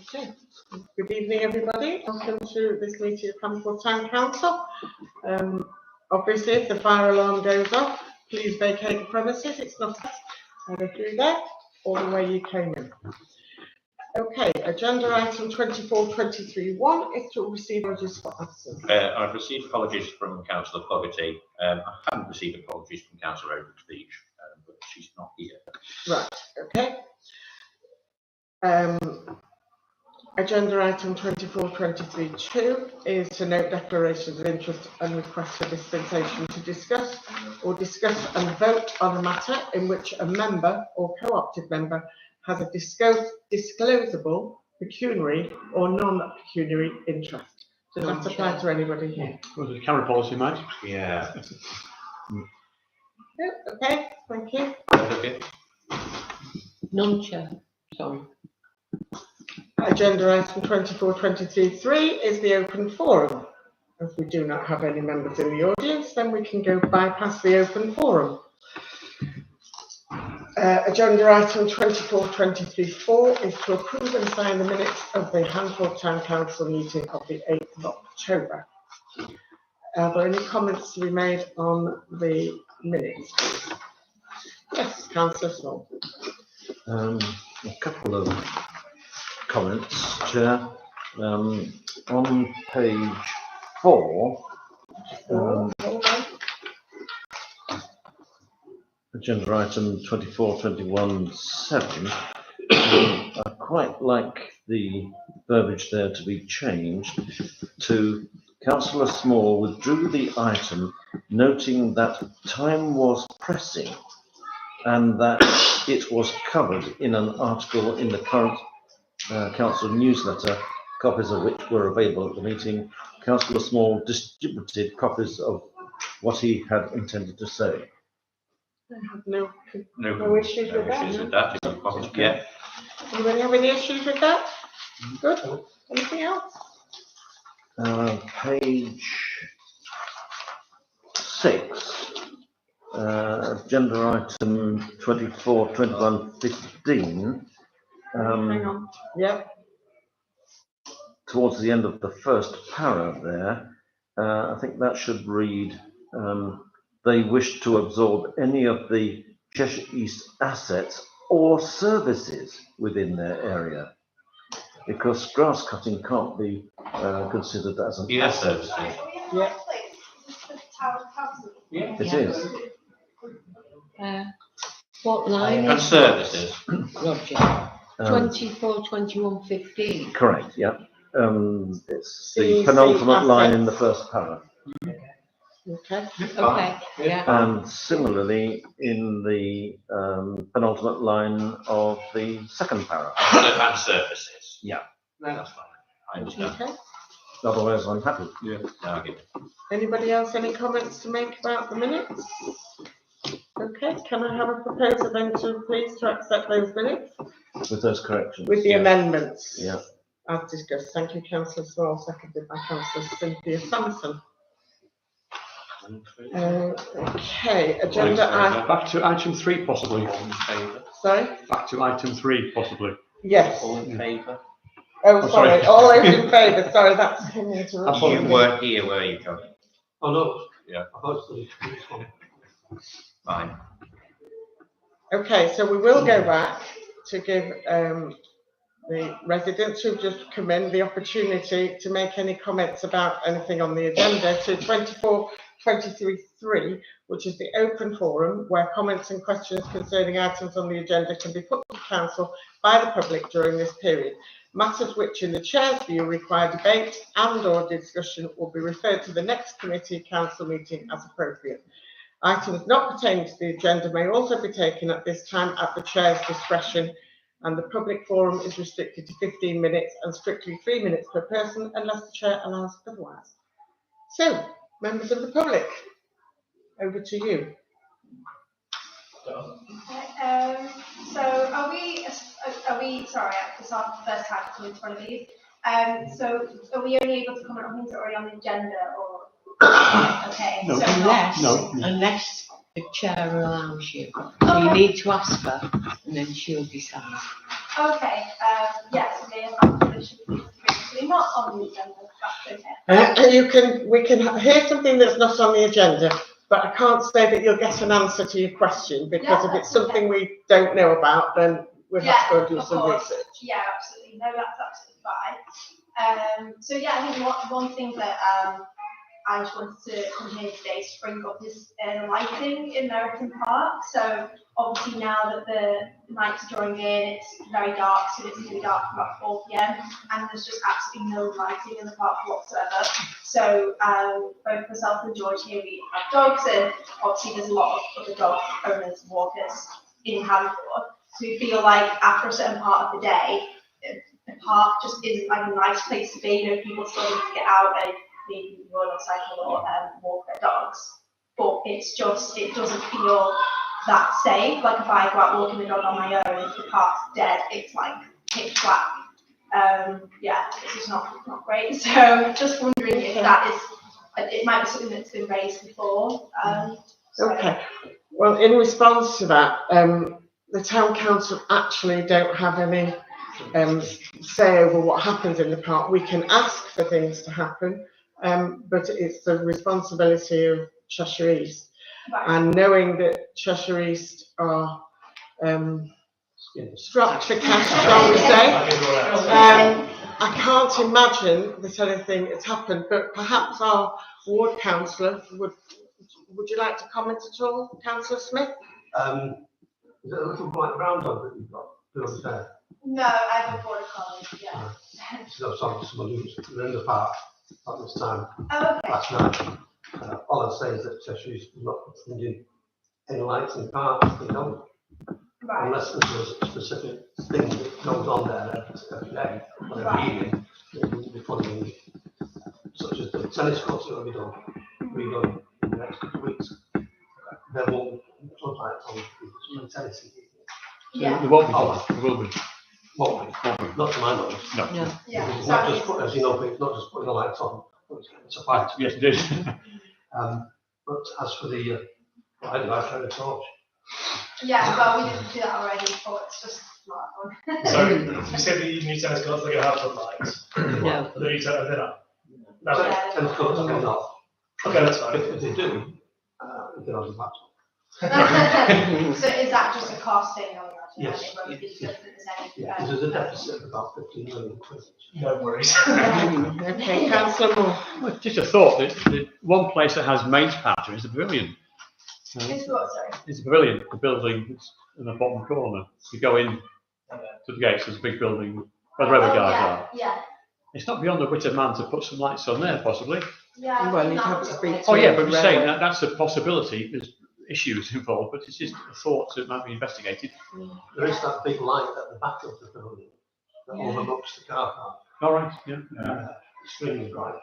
Okay. Good evening, everybody. Welcome to this meeting of Canterbury Town Council. Obviously, if the fire alarm goes off, please vacate the premises. It's not either through there or the way you came in. Okay, agenda item 24.23.1 is to receive apologies for absence. I've received apologies from Councillor Fogarty. I haven't received apologies from Councillor Overbeach, but she's not here. Right, okay. Agenda item 24.23.2 is to note declarations of interest and request for dispensation to discuss and vote on a matter in which a member or co-opted member has a disclosable pecuniary or non-pecuniary interest. Does that apply to anybody here? Was it camera policy, mate? Yeah. Okay, thank you. Okay. Non-chair, sorry. Agenda item 24.23.3 is the open forum. As we do not have any members in the audience, then we can go bypass the open forum. Agenda item 24.23.4 is to approve and sign the minutes of the Handford Town Council meeting of the 8th of October. Are there any comments to be made on the minutes? Yes, Councillor Small. A couple of comments, Chair. On page 4, agenda item 24.21.7, I quite like the verbiage there to be changed to Councillor Small withdrew the item, noting that time was pressing and that it was covered in an article in the current council newsletter, copies of which were available at the meeting. Councillor Small distributed copies of what he had intended to say. I have no issues with that. Yeah. Anybody have any issues with that? Good. Anything else? Page 6, agenda item 24.21.15. Hang on. Yep. Towards the end of the first para there, I think that should read, they wish to absorb any of the Cheshire East assets or services within their area, because grass cutting can't be considered as an asset. Yeah. It is. What line And is services. Roger? 24.21.15. Correct, yeah. It's the penultimate line in the first para. Okay. Okay, yeah. And similarly in the penultimate line of the second para. And services. Yeah. No, that's fine. I understand. Okay. Otherwise, I'm happy. Yeah. No, I get it. Anybody else any comments to make about the minutes? Okay, can I have a proposal then to please to accept those minutes? With those corrections. With the amendments? Yeah. As discussed. Thank you, Councillor Small, seconded by Councillor Cynthia Sampson. Okay, agenda item. Back to item 3, possibly. All in favour? Sorry? Back to item 3, possibly. Yes. All in favour? Oh, sorry. All those in favour. Sorry, that's coming into You weren't here, were you, Tony? Oh, no. Yeah. I thought it was Fine. Okay, so we will go back to give the residents who've just come in the opportunity to make any comments about anything on the agenda to 24.23.3, which is the open forum where comments and questions concerning items on the agenda can be put to council by the public during this period. Matters which in the chair's view require debate and or discussion will be referred to the next committee council meeting as appropriate. Items not pertaining to the agenda may also be taken at this time at the chair's discretion, and the public forum is restricted to 15 minutes and strictly 3 minutes per person unless the chair allows otherwise. So, members of the public, over to you. Okay, so are we, sorry, it's our first time coming to one of these. So are we only able to comment on things that are already on the agenda or? Okay, No. so Unless the chair allows you. So you need to ask her and then she'll decide. Okay, yes, the ambassador should be previously not on the agenda, that's okay. We can hear something that's not on the agenda, but I can't say that you'll get an answer to your question, because if it's something we don't know about, then we'll have to go and do of some course. research. Yeah, absolutely, no, that's absolutely fine. So yeah, I think one thing that, I just wanted to come here today to bring up is lighting in Merriton Park. So obviously now that the nights are drawing in, it's very dark, so it's going to be dark from about 4 p.m. and there's just absolutely no lighting in the park whatsoever. So both myself and George here, we have dogs, and obviously there's a lot of other dog owners and walkers in Hanford. So we feel like after a certain part of the day, the park just isn't like a nice place to be. You know, people still need to get out and maybe run or cycle or walk their dogs, but it's just, it doesn't feel that safe. Like if I go out walking the dog on my own, if the park's dead, it's like pitch black. Yeah, it's just not great. So just wondering if that is, it might be something that's been raised before. Okay, well, in response to that, the town council actually don't have any say over what happens in the park. We can ask for things to happen, but it's the responsibility of Cheshire East. Right. And knowing that Cheshire East are strapped for cash, shall we say, I can't imagine that anything has happened, but perhaps our ward councillor would you like to comment at all, Councillor Smith? Is it a little white brown dog that you've got doing there? No, I have a border collie, yeah. So sorry, someone who was in the park at this time Oh, okay. last night. All I'd say is that Cheshire is not putting any lights in the park, they don't, Right. unless there's a specific thing that goes on there every day, or every evening, they wouldn't be putting in, such as the tennis courts that will be done, redone in the next couple of weeks. There won't be floodlights on the tennis. Yeah. There won't be, there will be. Won't be, not to my knowledge. No. No. Yeah. It's not just as you know, it's not just putting the lights on, it's a fight. Yes, it is. But as for the, I don't know, I carry a torch. Yeah, well, we didn't do that already, but it's just not fun. So you said the new tennis courts are going to have floodlights. No. The new tennis, they're not. No. Yeah. Tennis courts are not. Okay, that's fine. If they do, they're on the back. So is that just a cost thing? I would imagine? Yes. It won't be just that there's any, Yeah, there's a deficit of about 15 million quid. No worries. Okay, Councillor Moore. Well, just a thought, the one place that has mains pattern is the pavilion. It's what, sorry? It's a pavilion, the building that's in the bottom corner. You go in to the gates, there's a big building where the rubber guys are. Yeah, It's not beyond the wit of man to put some lights on there, possibly. yeah. Well, you'd have to speak Oh yeah, but Railway. I'm saying that's a possibility. There's issues involved, but it's just a thought that might be investigated. There is that big light at the back of the building that overlooks the car park. All right, yeah. Extremely bright.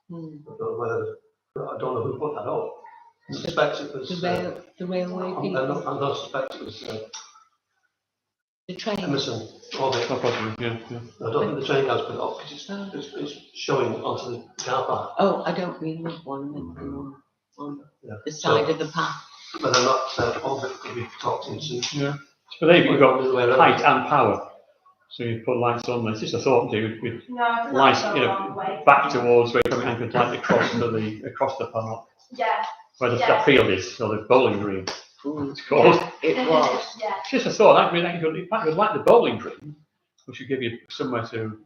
Hmm. I don't know who put that up. I suspect it was. The railway I people, don't suspect it was the train. Emerson or the, Not possible, yeah. I don't think the train has put it up because it's showing onto the car park. Oh, I don't mean that one, the on Yeah. the side of the path. But I'm not, all of it could be talked into. Yeah. But there you've got The way around. height and power. So you put lights on there. It's just a thought, dude, with No, I think lights, that's you a long know, way. back towards where you're coming and could light across the park, Yeah, where the Yeah. that field is, or the bowling green, Mm, it's called. It was. yeah, It's just a thought, that could, in fact, you'd like the bowling green, which would give you somewhere to,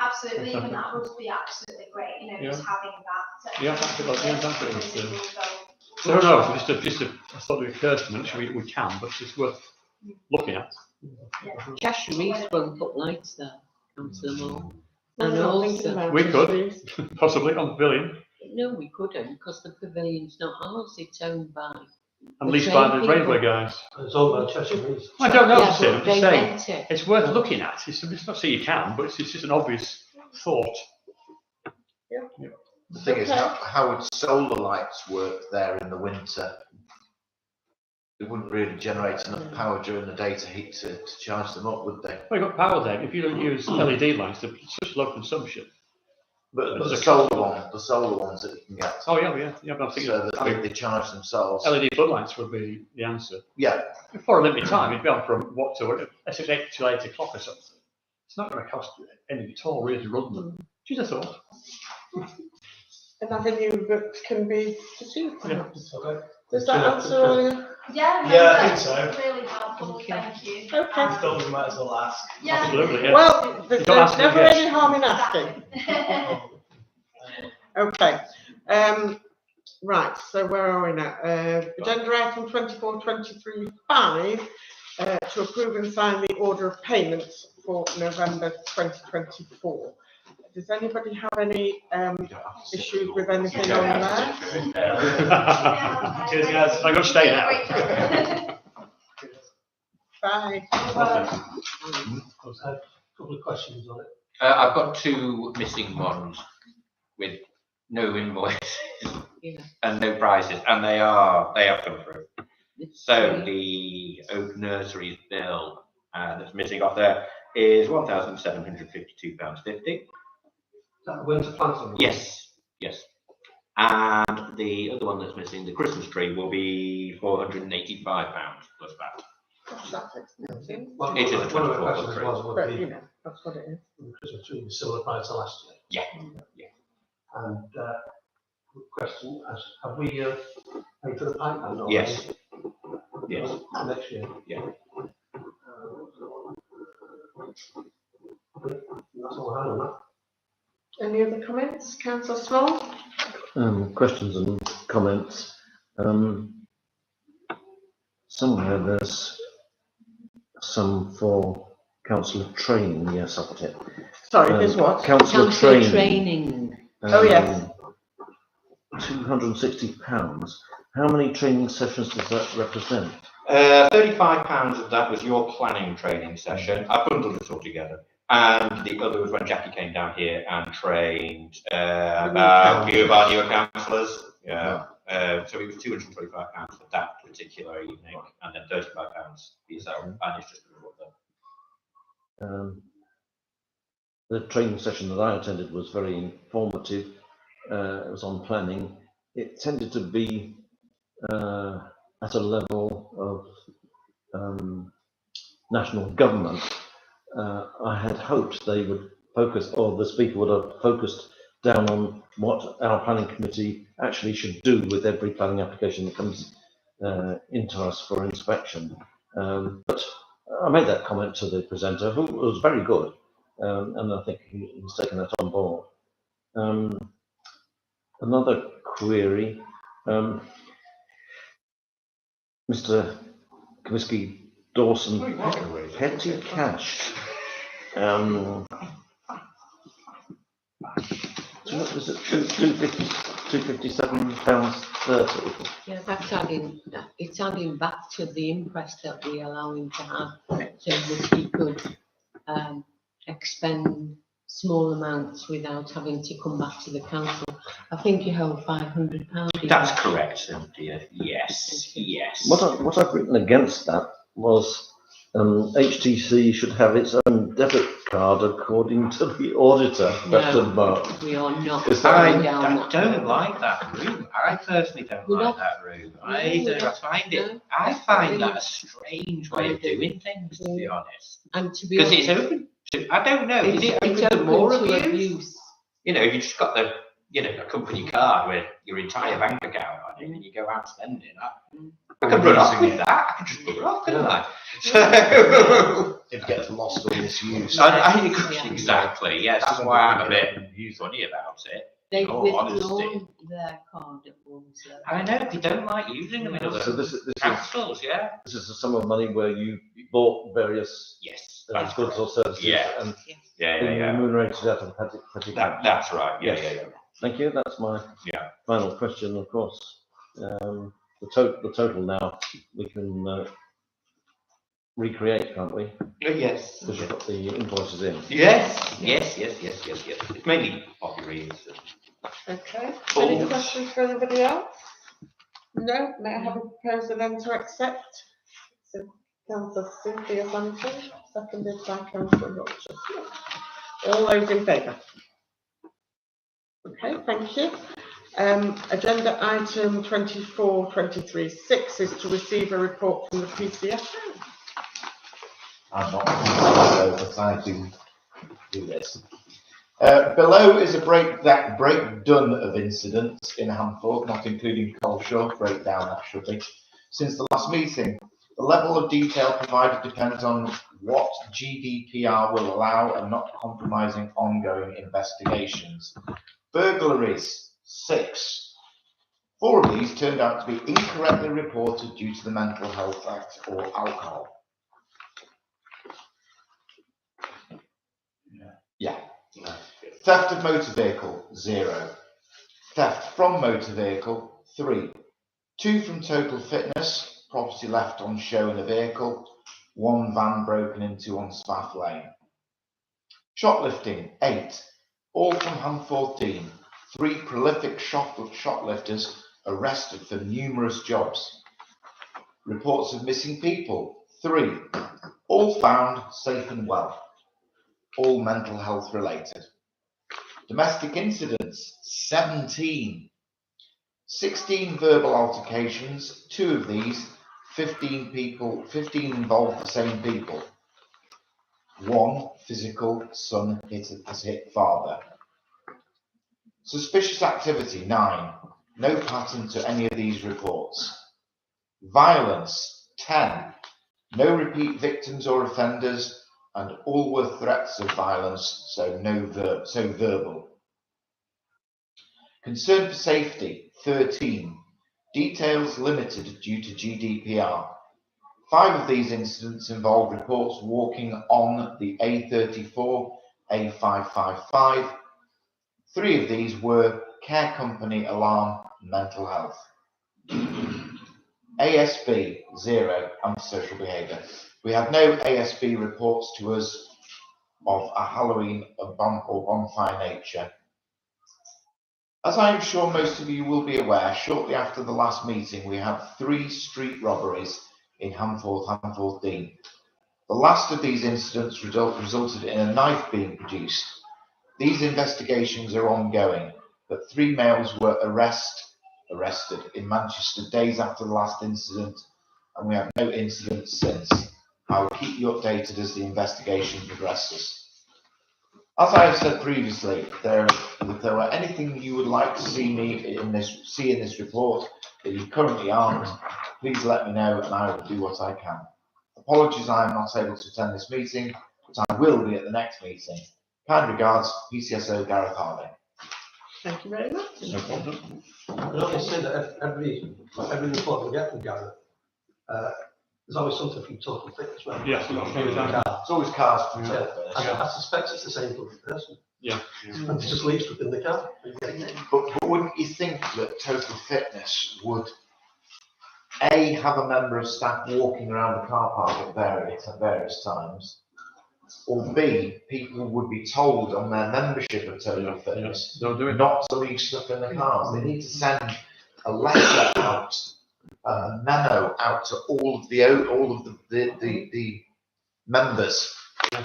absolutely, even that would be absolutely great, you know, just having that. Yeah, that's it, yeah, that's it, Visible, I don't know, just a thought that occurs to me, actually we can, but it's worth looking at. Cheshire East won't put lights there, Councillor Moore. And We're not thinking also, about We could. Cheshire East. Possibly on the pavilion, no, we couldn't, because the pavilion's not ours, it's owned by. and The leased by train the people. railway guys. It's owned by Cheshire East. I don't know, Yeah, Tim, but I'm they just saying, rent it. it's worth looking at, it's not saying you can, but it's just an obvious thought. The thing is, how would solar lights work there in the winter? They wouldn't really generate enough power during the day to charge them up, would they? Well, you've got power there, if you don't use LED lights, they're such low consumption. But It's the a solar ones that you can get, Oh, yeah, but I think so that they charge themselves. LED floodlights would be the answer. Yeah, For a limited time, it'd be on from what to, let's say 8 till 8 o'clock or something. It's not going to cost anything at all really to run them. Just a thought. An avenue that can be pursued, perhaps. Okay. Does that answer all your? Yeah, no, Yeah, I think that's so. really helpful, thank you. Okay. I thought we might as well ask. Yeah. Absolutely, yeah. Well, there's You don't ask me never again. any harm in asking. Okay. Right, so where are we now? Agenda item 24/23/5, to approve and sign the order of payments for November 2024. Does anybody have any issues with anything on there? Cheers, guys. I'm going to stay now. Great job. Bye. I was had a couple of questions on it. I've got 2 missing ones with no invoices Yeah. and no prices, and they have come through. So the Oak Nurseries bill that's missing off there is £1,752.50. Is that the winter planting? Yes. And the other one that's missing, the Christmas tree, will be £485 plus that. That's expensive. One It is a of the 24 questions tree. was, would But, the you know, that's what it is. Christmas tree be similar price to last year? Yeah. And question, have we paid for the pipe band already? Yes. Yes. Next year? Yeah. That's all I had on that. Any other comments, Councillor Small? Questions and comments. Somewhere there's some for councillor training. Yes, I've got it. Sorry, there's what? Councillor Council training. training. Oh, yes. £260. How many training sessions does that represent? £35 of that was your planning training session. I bundled it all together. And the other was when Jackie came down here and trained about a few of our newer councillors. Yeah. So it was £225 for that particular evening, and then £35 for yourself, and it's just The training session that I attended was very informative. It was on planning. It tended to be at a level of national government. I had hoped they would focus, or the speaker would have focused down on what our planning committee actually should do with every planning application that comes into us for inspection. But I made that comment to the presenter, who was very good, and I think he's taken that on board. Another query, Mr. Comiskey Dawson, petty cash. Was it £257.30? Yeah, that's adding, it's adding back to the interest that we allow him to have, so that he could expend small amounts without having to come back to the council. I think you hold £500. That's correct, Cynthia. Yes. What I've written against that was HTC should have its own debit card according to the auditor. We are not. I don't like that route. I personally don't like that route. I find that a strange way of doing things, to be honest. And to be because honest, it's open to, I don't know, is it it's open to more open to abuse? You know, you just got the, a company card with your entire bank account on it, and you go out spending. I can run off with that. I can just run off, couldn't I? So it gets lost or misused. Exactly. Yes, that's why I'm a bit funny about it. They've honesty. withdrawn their card at once. I know they don't like using them in other So this councils. This is a sum of money where you bought various goods or services and being remunerated out of petty cash. That's right. Yeah. Thank you. That's my final question. Of course, the total now we can recreate, can't we? Yes. Because you've got the invoices in. Yes. It's mainly popularies. Okay. Any questions for anybody else? No. May I have a proposal then to accept? So, Councillor Cynthia Sampson, seconded by Councillor Rochester. All those in favour? Okay, thank you. Agenda item 24.23.6 is to receive a report from the PCF. I'm not but I do this. Below is a breakdown of incidents in Hamforth, not including Coleshaw. Breakdown, that should be. Since the last meeting, the level of detail provided depends on what GDPR will allow and not compromising ongoing investigations. Burglaries, 6. 4 of these turned out to be incorrectly reported due to the Mental Health Act or alcohol. Yeah. Theft of motor vehicle, 0. Theft from motor vehicle, 3. 2 from Total Fitness, property left on show in a vehicle, 1 van broken into on Spaff Lane. Shoplifting, 8. All from Hamforth Dean, 3 prolific shoplifters arrested for numerous jobs. Reports of missing people, 3. All found safe and well. All mental health related. Domestic incidents, 17. 16 verbal altercations, 2 of these, 15 involved the same people. 1 physical, son has hit father. Suspicious activity, 9. No pattern to any of these reports. Violence, 10. No repeat victims or offenders, and all were threats of violence, so verbal. Concern for safety, 13. Details limited due to GDPR. 5 of these incidents involved reports walking on the A34, A555. 3 of these were care company alarm, mental health. ASB, 0, antisocial behaviour. We had no ASB reports to us of a Halloween or bonfire nature. As I am sure most of you will be aware, shortly after the last meeting we had 3 street robberies in Hamforth Dean. The last of these incidents resulted in a knife being produced. These investigations are ongoing, but 3 males were arrested in Manchester days after the last incident, and we have no incidents since. I will keep you updated as the investigation progresses. As I have said previously, if there were anything you would like to see in this report that you currently aren't, please let me know and I will do what I can. Apologies I am not able to attend this meeting, but I will be at the next meeting. Kind regards, PCSO Gareth Harding. Thank you very much. No problem. I don't say that every report we get from Gareth, there's always something from Total Fitness. Yes, It's always cars from Yeah. Total Fitness. I suspect it's the same person. Yeah. And he just leaves within the car. But wouldn't you think that Total Fitness would A, have a member of staff walking around the car park at various times, or B, people would be told on their membership of Total Fitness not to leave stuff in the cars? They need to send a letter out, a memo out to all of the members that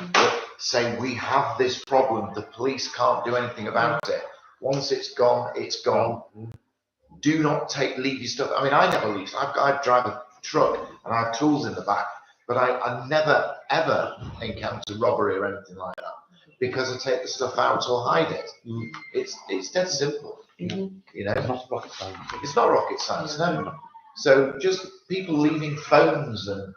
say we have this problem. The police can't do anything about it. Once it's gone, it's gone. Do not leave your stuff. I mean, I never leave. I drive a truck and I have tools in the back, but I never ever encounter robbery or anything like that because I take the stuff out or hide it. It's dead simple. You know, It's not rocket science. it's not rocket science, no. So just people leaving phones and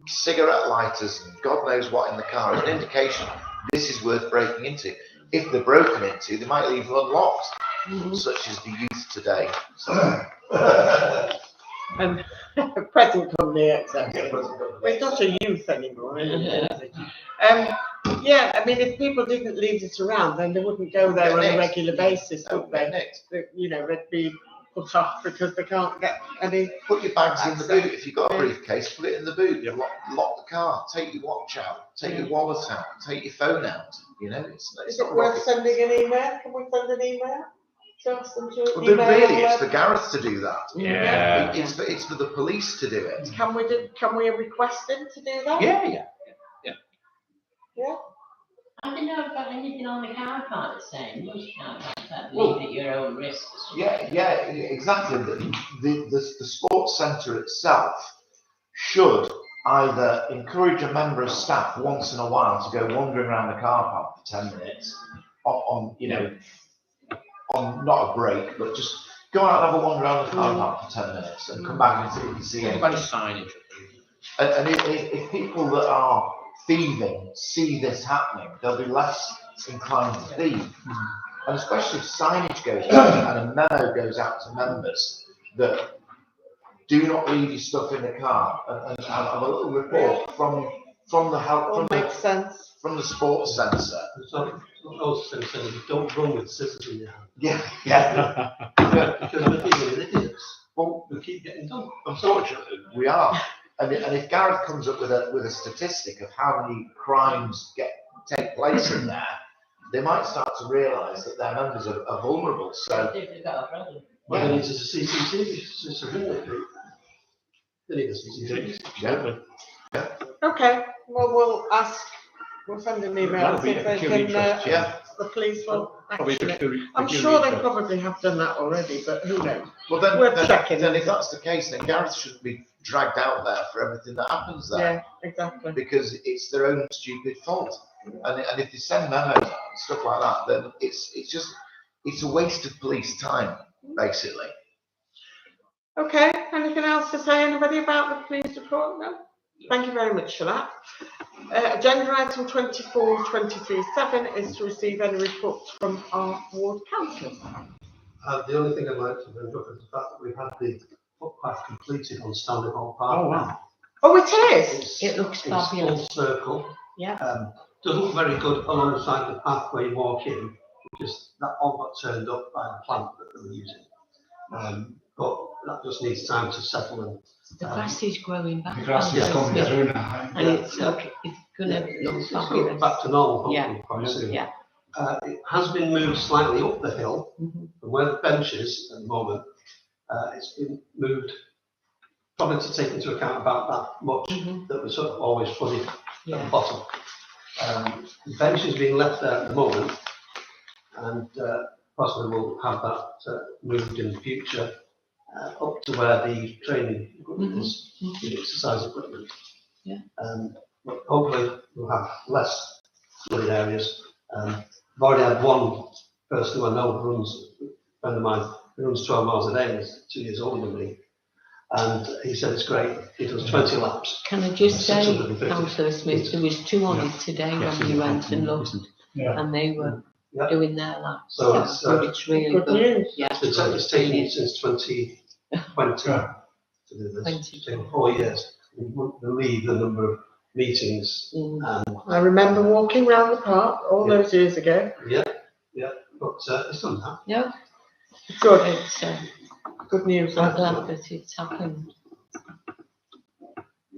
cigarette lighters and God knows what in the car is an indication this is worth breaking into. If they're broken into, they might leave them unlocked, such as the youth today. So. Present company, etc. Well, it's not a youth anymore, is it? Yeah, I mean, if people didn't leave it around, then they wouldn't go there on a regular basis, would they? You know, they'd be put off because they can't get any. Put your bags in the boot. If you've got a briefcase, put it in the boot. Lock the car. Take your watch out. Take your wallet out. Take your phone out. You know, it's Is not it worth rocket sending an email? Can we send an email? To ask them to Well, email really, all it's for their- Gareth to do that. Yeah. It's for the police to do it. Can we request him to do that? Yeah. I don't know if I've got anything on the car park saying, which car park? Well, at your own risk. yeah, exactly. The sports centre itself should either encourage a member of staff once in a while to go wandering around the car park for 10 minutes on on not a break, but just go out and have a wander around the car park for 10 minutes and come back and see if you can see Everybody anything. signage. And if people that are thieving see this happening, they'll be less inclined to thieve. And especially if signage goes out and a memo goes out to members that do not leave your stuff in the car, and have a little report from the help All makes sense. from the sports centre. So, also saying, don't run with scissors in your hand. Yeah. Because we're dealing with idiots. Well, We keep getting done. unfortunately, we are. And if Gareth comes up with a statistic of how many crimes take place in there, they might start to realise that their members are vulnerable. So Well, they need a CCTV system, isn't it? They need a CCTV. Okay, well, we'll send an email That'll and be see if a they peculiar can, interest, yeah. the police will Probably action it. peculiar I'm sure they interest. probably have done that already, but who knows? Well, then, We're checking. then if that's the case, then Gareth shouldn't be dragged out there for everything that happens there. Yeah, exactly. Because it's their own stupid fault. And if they send memos out and stuff like that, then it's a waste of police time, basically. Okay, anything else to say, anybody, about the police report? No? Thank you very much for that. Agenda item 24.23.7 is to receive any reports from our ward councillors. The only thing I'd like to bring up is the fact that we've had the footpath completed on Stanley Hall Park. Oh, wow. Oh, it is? It's, It looks it's fabulous. full circle. Yeah. Doesn't look very good alongside the path where you walk in, because that all got turned up by a plant that they were using. But that just needs time to settle and The grass is growing back. The grass is coming isn't it? through now. And it's gonna look it's going fabulous. back to normal hopefully Yeah. quite soon. Yeah. It has been moved slightly up the hill Mhm. from where the bench is at the moment. It's been moved probably to take into account about that much Mhm. that was sort of always flooded at the Yeah. bottom. The bench is being left there at the moment, and possibly we'll have that moved in the future up to where the training equipment is, the exercise equipment. Yeah. But hopefully we'll have less flooded areas. I've already had one person who I know runs, a friend of mine, who runs 12 miles a day, he's 2 years older than me. And he said it's great, he does 20 laps. Can I just say, 650. Councillor Smith, there was two on it today when we went and looked, Yeah. and they were Yeah. doing their laps. So It's really Good good. news. Yeah. it's taken you since 2020 Yeah. to do this. 20. It's taken 4 years. You wouldn't believe the number of meetings Mm. and, I remember walking round the park all Yeah. those years ago. but it's done now. No, Good, it's, good news. I'm glad that it's happened.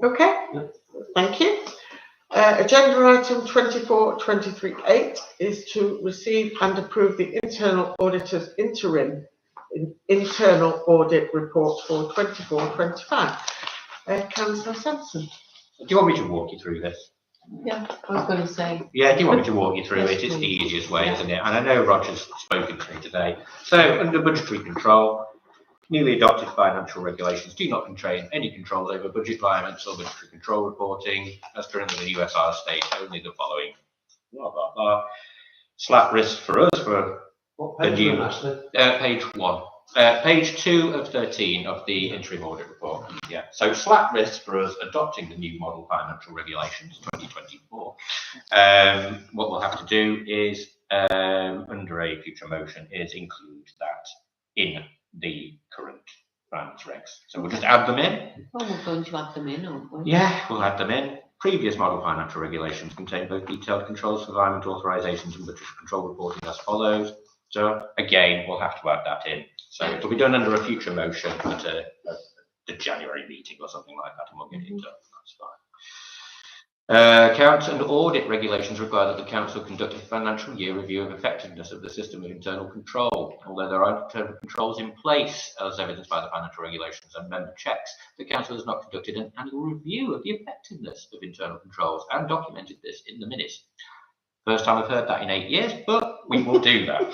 Okay, Yeah. thank you. Agenda item 24.23.8 is to receive and approve the internal auditor's internal audit report for 24.25. Councillor Sampson. Do you want me to walk you through this? Yeah, I was going to say. Yeah, do you want me to walk you through Yes, it? It's the please. easiest way, Yeah. isn't it? And I know Roger's spoken to me today. So, under budgetary control, newly adopted financial regulations do not contain any controls over budget requirements or budgetary control reporting. As currently the USR states only the following. Blah, blah, blah. Slap wrist for us for What the page new, are you actually? page 1. Page 2 of 13 of the interim audit report. Yeah, so slap wrist for us adopting the new model financial regulations 2024. What we'll have to do is, under a future motion, is include that in the current finance regs. So we'll just add them in. Well, we're going to add them in, aren't we? Yeah, we'll add them in. Previous model financial regulations contain both detailed controls for environment authorisations and budgetary control reporting as follows. So again, we'll have to add that in. So it'll be done under a future motion at the January meeting or something like that, and we'll get it done. That's fine. Accounts and audit regulations require that the council conduct a financial year review of effectiveness of the system of internal control. Although there are internal controls in place, as evidenced by the financial regulations and member checks, the council has not conducted an annual review of the effectiveness of internal controls and documented this in the minutes. First time I've heard that in 8 years, but we will do that.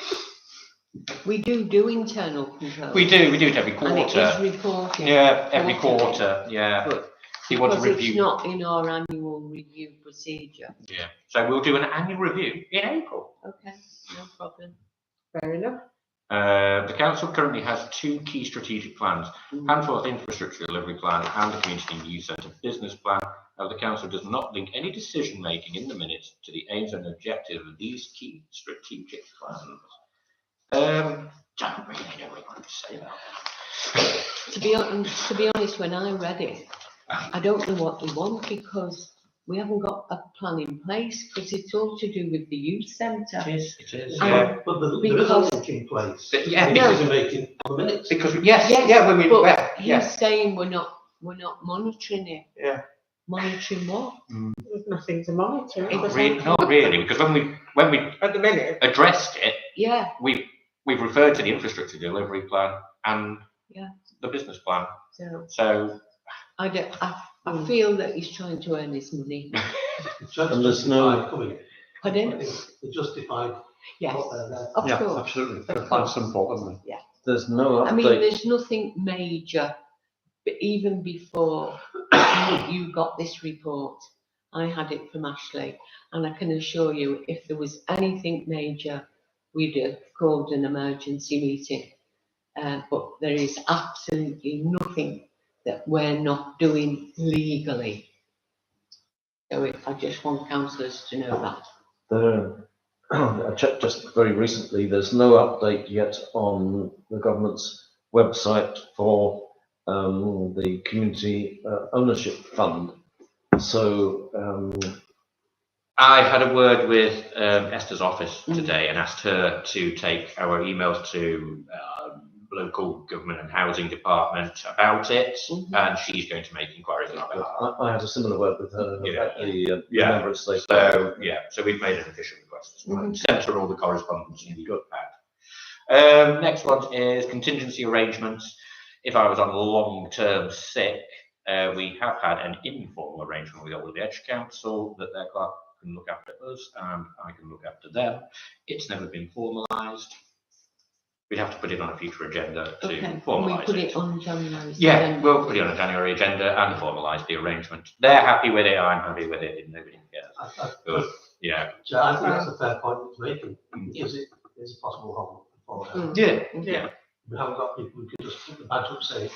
We do internal control. We do it every And it quarter. is reported. Yeah, every quarter, yeah. But You want to because it's review? not in our annual review procedure. Yeah, so we'll do an annual review in April. Okay, no problem. Fair enough. The council currently has 2 key strategic plans, Handforth Infrastructure Delivery Plan and the Community and Youth Centre Business Plan. The council does not link any decision making in the minutes to the aims and objectives of these key strategic plans. Don't really know what I want to say about that. To be honest, when I read it, I don't know what they want because we haven't got a plan in place because it's all to do with the youth centre. It is, Um, yeah. But there is a Because- link in place. Yeah, The because- decision making on the minutes. Because, yes, Yes, yeah, when we, but well, he's yes. saying we're not monitoring it. Yeah. Monitoring what? There's nothing to monitor. Not really, because when we At the minute, addressed it, Yeah, we've referred to the infrastructure delivery plan and Yeah. the business plan. so So I feel that he's trying to earn his money. And there's no- Justified coming. I Pardon? think they justified Yes, what they're there. of Yeah, course. absolutely. Got to find some fault, haven't we? There's no I mean, update. there's nothing major, but even before you got this report, I had it from Ashley, and I can assure you, if there was anything major, we'd have called an emergency meeting. But there is absolutely nothing that we're not doing legally. So I just want councillors to know that. I checked just very recently, there's no update yet on the government's website for the community ownership fund. So I had a word with Esther's office today and asked her to take our emails to local government and housing department about it, and she's going to make inquiries on our behalf. I had a similar word with her about the Yeah. member of state. So yeah, so we've made an official request. Sent her all the correspondence you had. Next one is contingency arrangements. If I was on long-term sick, we have had an informal arrangement with Old Edge Council that their clerk can look after us and I can look after them. It's never been formalised. We'd have to put it on a future agenda to Okay, can we formalise put it. it on January? Yeah, we'll put it on a January agenda and formalise the arrangement. They're happy with it, I'm happy with it, and nobody cares. Good. Yeah. So I think that's a fair point to make. Is it is a possible home for them? Yeah. We haven't got people who can just put the badge up saying,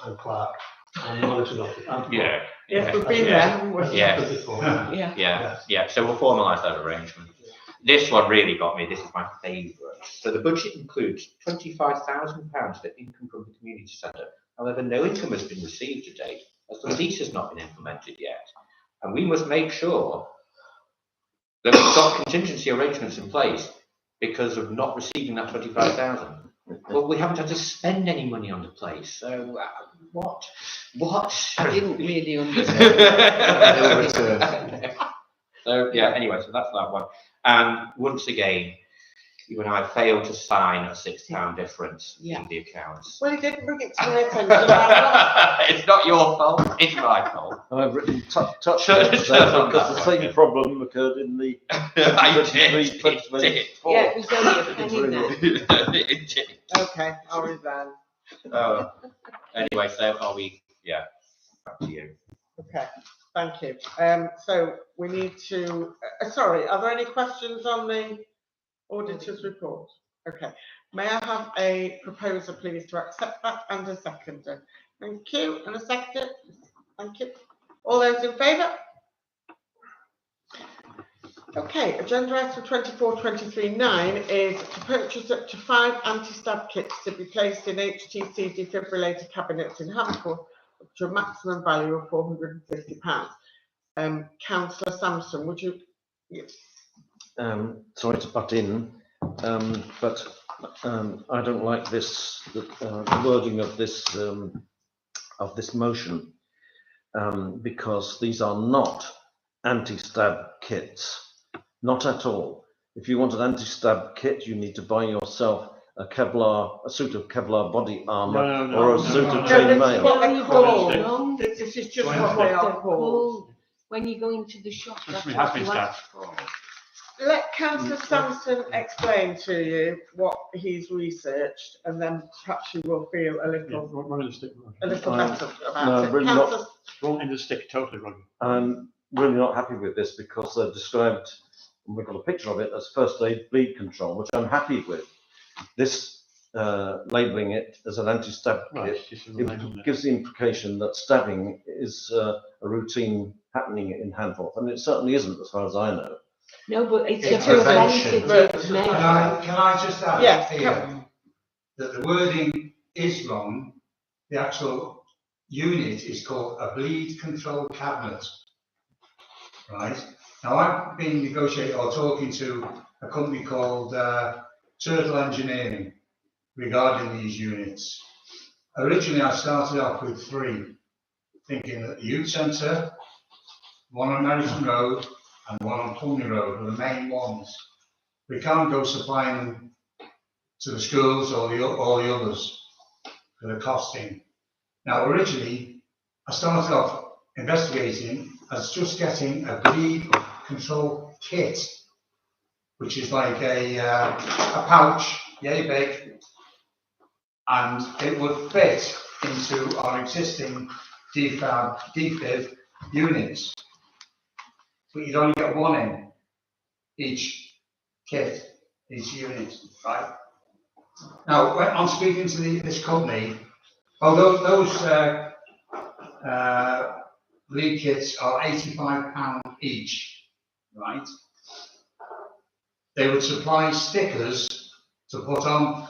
I'm Clark, I'm monitoring off the Yeah. yes, we've been there, haven't we? Yeah. Yeah. Yeah, so we'll formalise that arrangement. This one really got me, this is my favourite. So the budget includes £25,000 for income from the community centre. However, no income has been received to date, as the lease has not been implemented yet. And we must make sure that we've got contingency arrangements in place because of not receiving that 25,000. Well, we haven't had to spend any money on the place, so what? I didn't really understand. So yeah, anyway, so that's that one. And once again, you and I failed to sign a £6 difference in the accounts. Well, he didn't bring it to my attention. It's not your fault, it's my fault. I've written touch Shut because up, the same problem occurred in the I did, 2023, Yeah, it was only a penny then. It did. Okay, I'll resign. Anyway, so are we, back to you. Okay, thank you. So we need to, sorry, are there any questions on the auditor's report? Okay, may I have a proposer, please, to accept that and a seconder? Thank you, and a seconder. Thank you. All those in favour? Okay, agenda item 24.23.9 is to purchase up to 5 anti-stab kits to be placed in HTC defibrillator cabinets in Handforth up to a maximum value of £450. Councillor Sampson, would you? Yes. Sorry to butt in, but I don't like this, the wording of this motion, because these are not anti-stab kits, not at all. If you want an anti-stab kit, you need to buy yourself a suit of Kevlar body armour or a suit of chainmail. This is just what they are called. When you go into the shop, that's It what has been you ask for. let Councillor Sampson explain to you what he's researched, and then perhaps you will feel a Yeah, little, wrong end of the stick. better no, about it. really not. Councillor, Wrong end of the stick, totally wrong. I'm really not happy with this because they're described, and we've got a picture of it, as first aid bleed control, which I'm happy with. This labelling it as an anti-stab Right, kit, this is the name, isn't it it? gives the implication that stabbing is a routine happening in Handforth, and it certainly isn't as far as I know. No, but it's It's a prevention. preventative Can measure. I just add Yes, here that the wording is wrong. The actual unit is called a bleed control cabinet, right? Now, I've been negotiating or talking to a company called Turtle Engineering regarding these units. Originally, I started off with 3, thinking that the youth centre, one on Merrington Road and one on Plumley Road were the main ones. We can't go supplying them to the schools or all the others for the costing. Now, originally, I started off investigating as just getting a bleed control kit, which is like a pouch, yay big, and it would fit into our existing defib units. But you'd only get one in each kit, each unit, right? Now, when I'm speaking to this company, although those bleed kits are £85 each, right? They would supply stickers to put on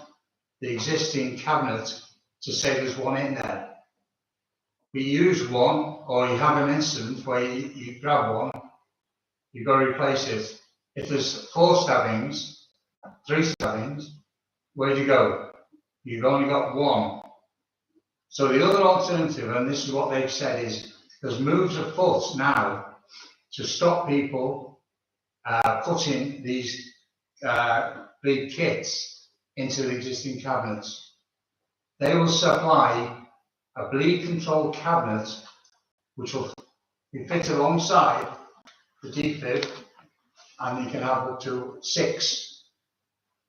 the existing cabinet to say there's one in there. We use one, or you have an incident where you grab one, you've got to replace it. If there's 4 stabbings, 3 stabbings, where do you go? You've only got one. So the other alternative, and this is what they've said, is there's moves afoot now to stop people putting these big kits into the existing cabinets. They will supply a bleed control cabinet which will be fit alongside the defib, and you can have up to 6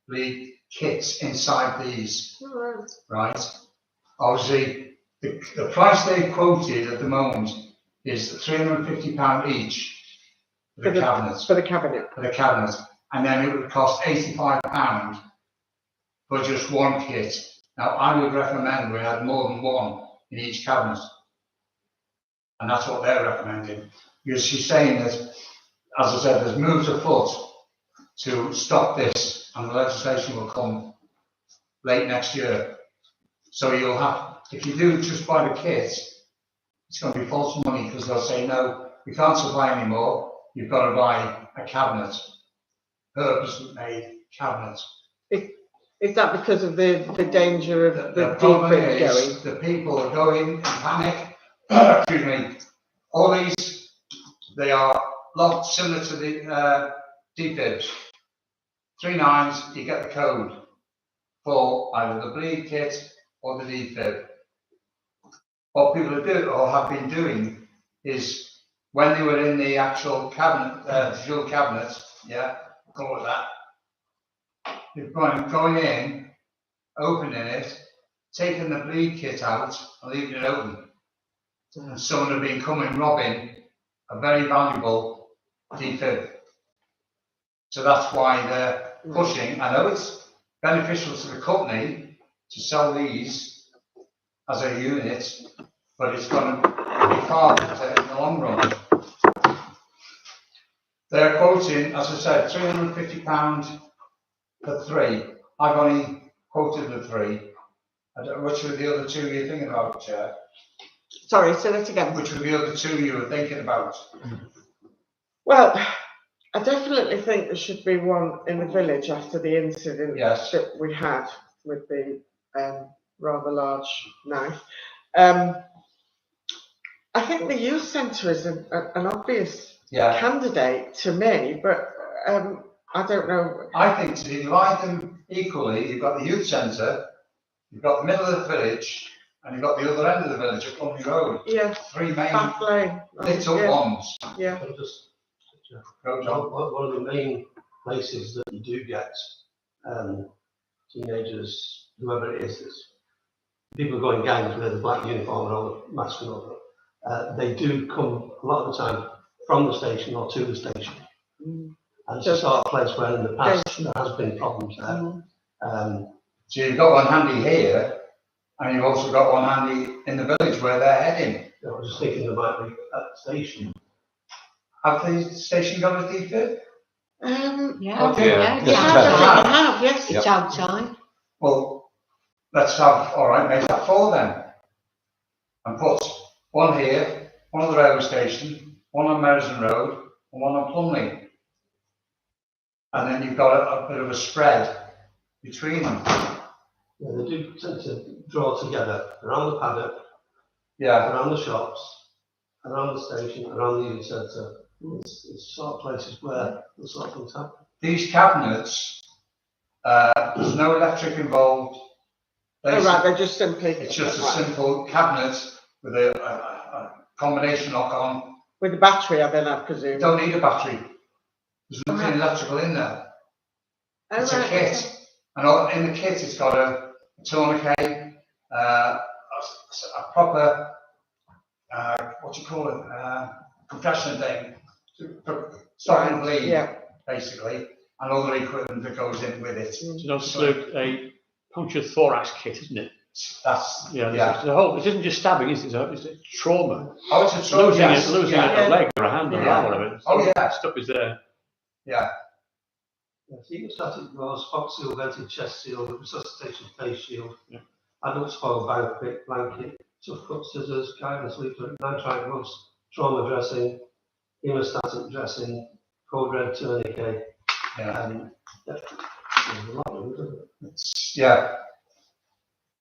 bleed kits inside these, right? Obviously, the price they quoted at the moment is £350 each for the cabinet. For the cabinet. For the cabinet, and then it would cost £85 for just one kit. Now, I would recommend we had more than one in each cabinet, and that's what they're recommending. Because she's saying that, as I said, there's moves afoot to stop this, and the legislation will come late next year. So you'll have, if you do just buy the kit, it's going to be false money, because they'll say, no, we can't supply anymore, you've got to buy a cabinet, purpose-made cabinet. Is that because of the danger of the problem defib is going? the people are going in panic. Excuse me. All these, they are locked similar to the defibs. 3 9s, you get the code for either the bleed kit or the defib. What people are doing or have been doing is when they were in the actual cabinet, dual cabinet, yeah, call it that. They've going in, opening it, taking the bleed kit out and leaving it open. And someone had been coming robbing a very valuable defib. So that's why they're pushing. I know it's beneficial to the company to sell these as a unit, but it's going to be far better in the long run. They're quoting, as I said, £350 for 3. I've only quoted the 3. I don't know which were the other 2 you're thinking about, Chair. Sorry, say that again. Which were the other 2 you were thinking about? Well, I definitely think there should be one in the village after the incident that we had with the rather large knife. I think the youth centre is an obvious candidate to me, but I don't know. I think to divide them equally, you've got the youth centre, you've got the middle of the village, and you've got the other end of the village at Plumley Road. Yeah. 3 main Bath Lane. lit up ones. Yeah. One of the main places that you do get teenagers, whoever it is, people go in gangs with a black uniform and all the mask and all that. They do come a lot of the time from the station or to the station. And it's a sort of place where in the past there has been problems there. So you've got one handy here, and you've also got one handy in the village where they're heading. I was just thinking there might be at the station. Have the station got a defib? Yeah, Okay. yeah, You have, yes. it's outside. Well, let's have, all right, make that 4 then. And put one here, one on the railway station, one on Merison Road, and one on Plumley. And then you've got a bit of a spread between them. Yeah, they do tend to draw together around the paddock, Yeah. around the shops, around the station, around the youth centre. It's sort of places where the sort of things happen. These cabinets, there's no electric involved. Oh, right, they're just simply. It's just a simple cabinet with a combination lock on. With the battery, I then, I You presume. don't need a battery. There's nothing electrical in there. Oh, It's a right, kit. okay. And in the kit, it's got a tourniquet, a proper, what do you call it, compression thing, to stop and bleed, Yeah. basically, and other equipment that goes in with it. So that's a punctured thorax kit, isn't it? That's, Yeah, yeah. it's a whole, it isn't just stabbing, it's a trauma. Oh, it's a trauma, yes. Losing Yeah. a leg or a hand or Yeah. arm or whatever. Oh, yeah. Stuff is there. Yeah. Hemostatic gauze, fox seal, vented chest seal, resuscitation face shield, Yeah. adult spoil blanket, tough cut scissors, guidance leaflet, nitrite gloves, trauma dressing, hemostatic dressing, code red tourniquet. Yeah. There's a lot of them, isn't it? Yeah.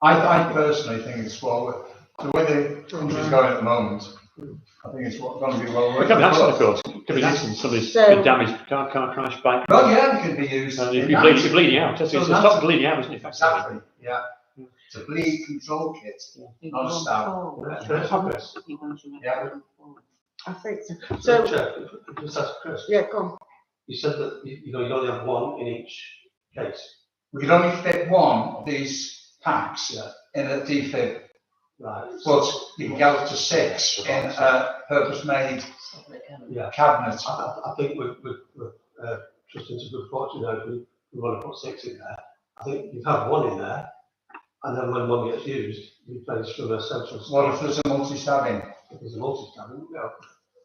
I personally think it's well, the way the country's going at the moment, I think it's going to be well It worth can be it. accident, of course. It can be an accident, somebody's So- been damaged, car crash, bike. Well, yeah, it could be used. And if in you're that. bleeding out, it's stop bleeding out, isn't it? Exactly, yeah. It's a bleed control kit, not a stab. Yeah. I think so. So, Just ask Chris, yeah, go on. you said that you only have one in each case. We could only fit one of these packs Yeah. in a defib, Right. but you can go up to 6 in a purpose-made Yeah. cabinet. I think we're trusting to good fortune now if we want to put 6 in there. I think you have one in there, and then when one gets used, you place from a central. What if there's a multi-stabbing? If there's a multi-stabbing,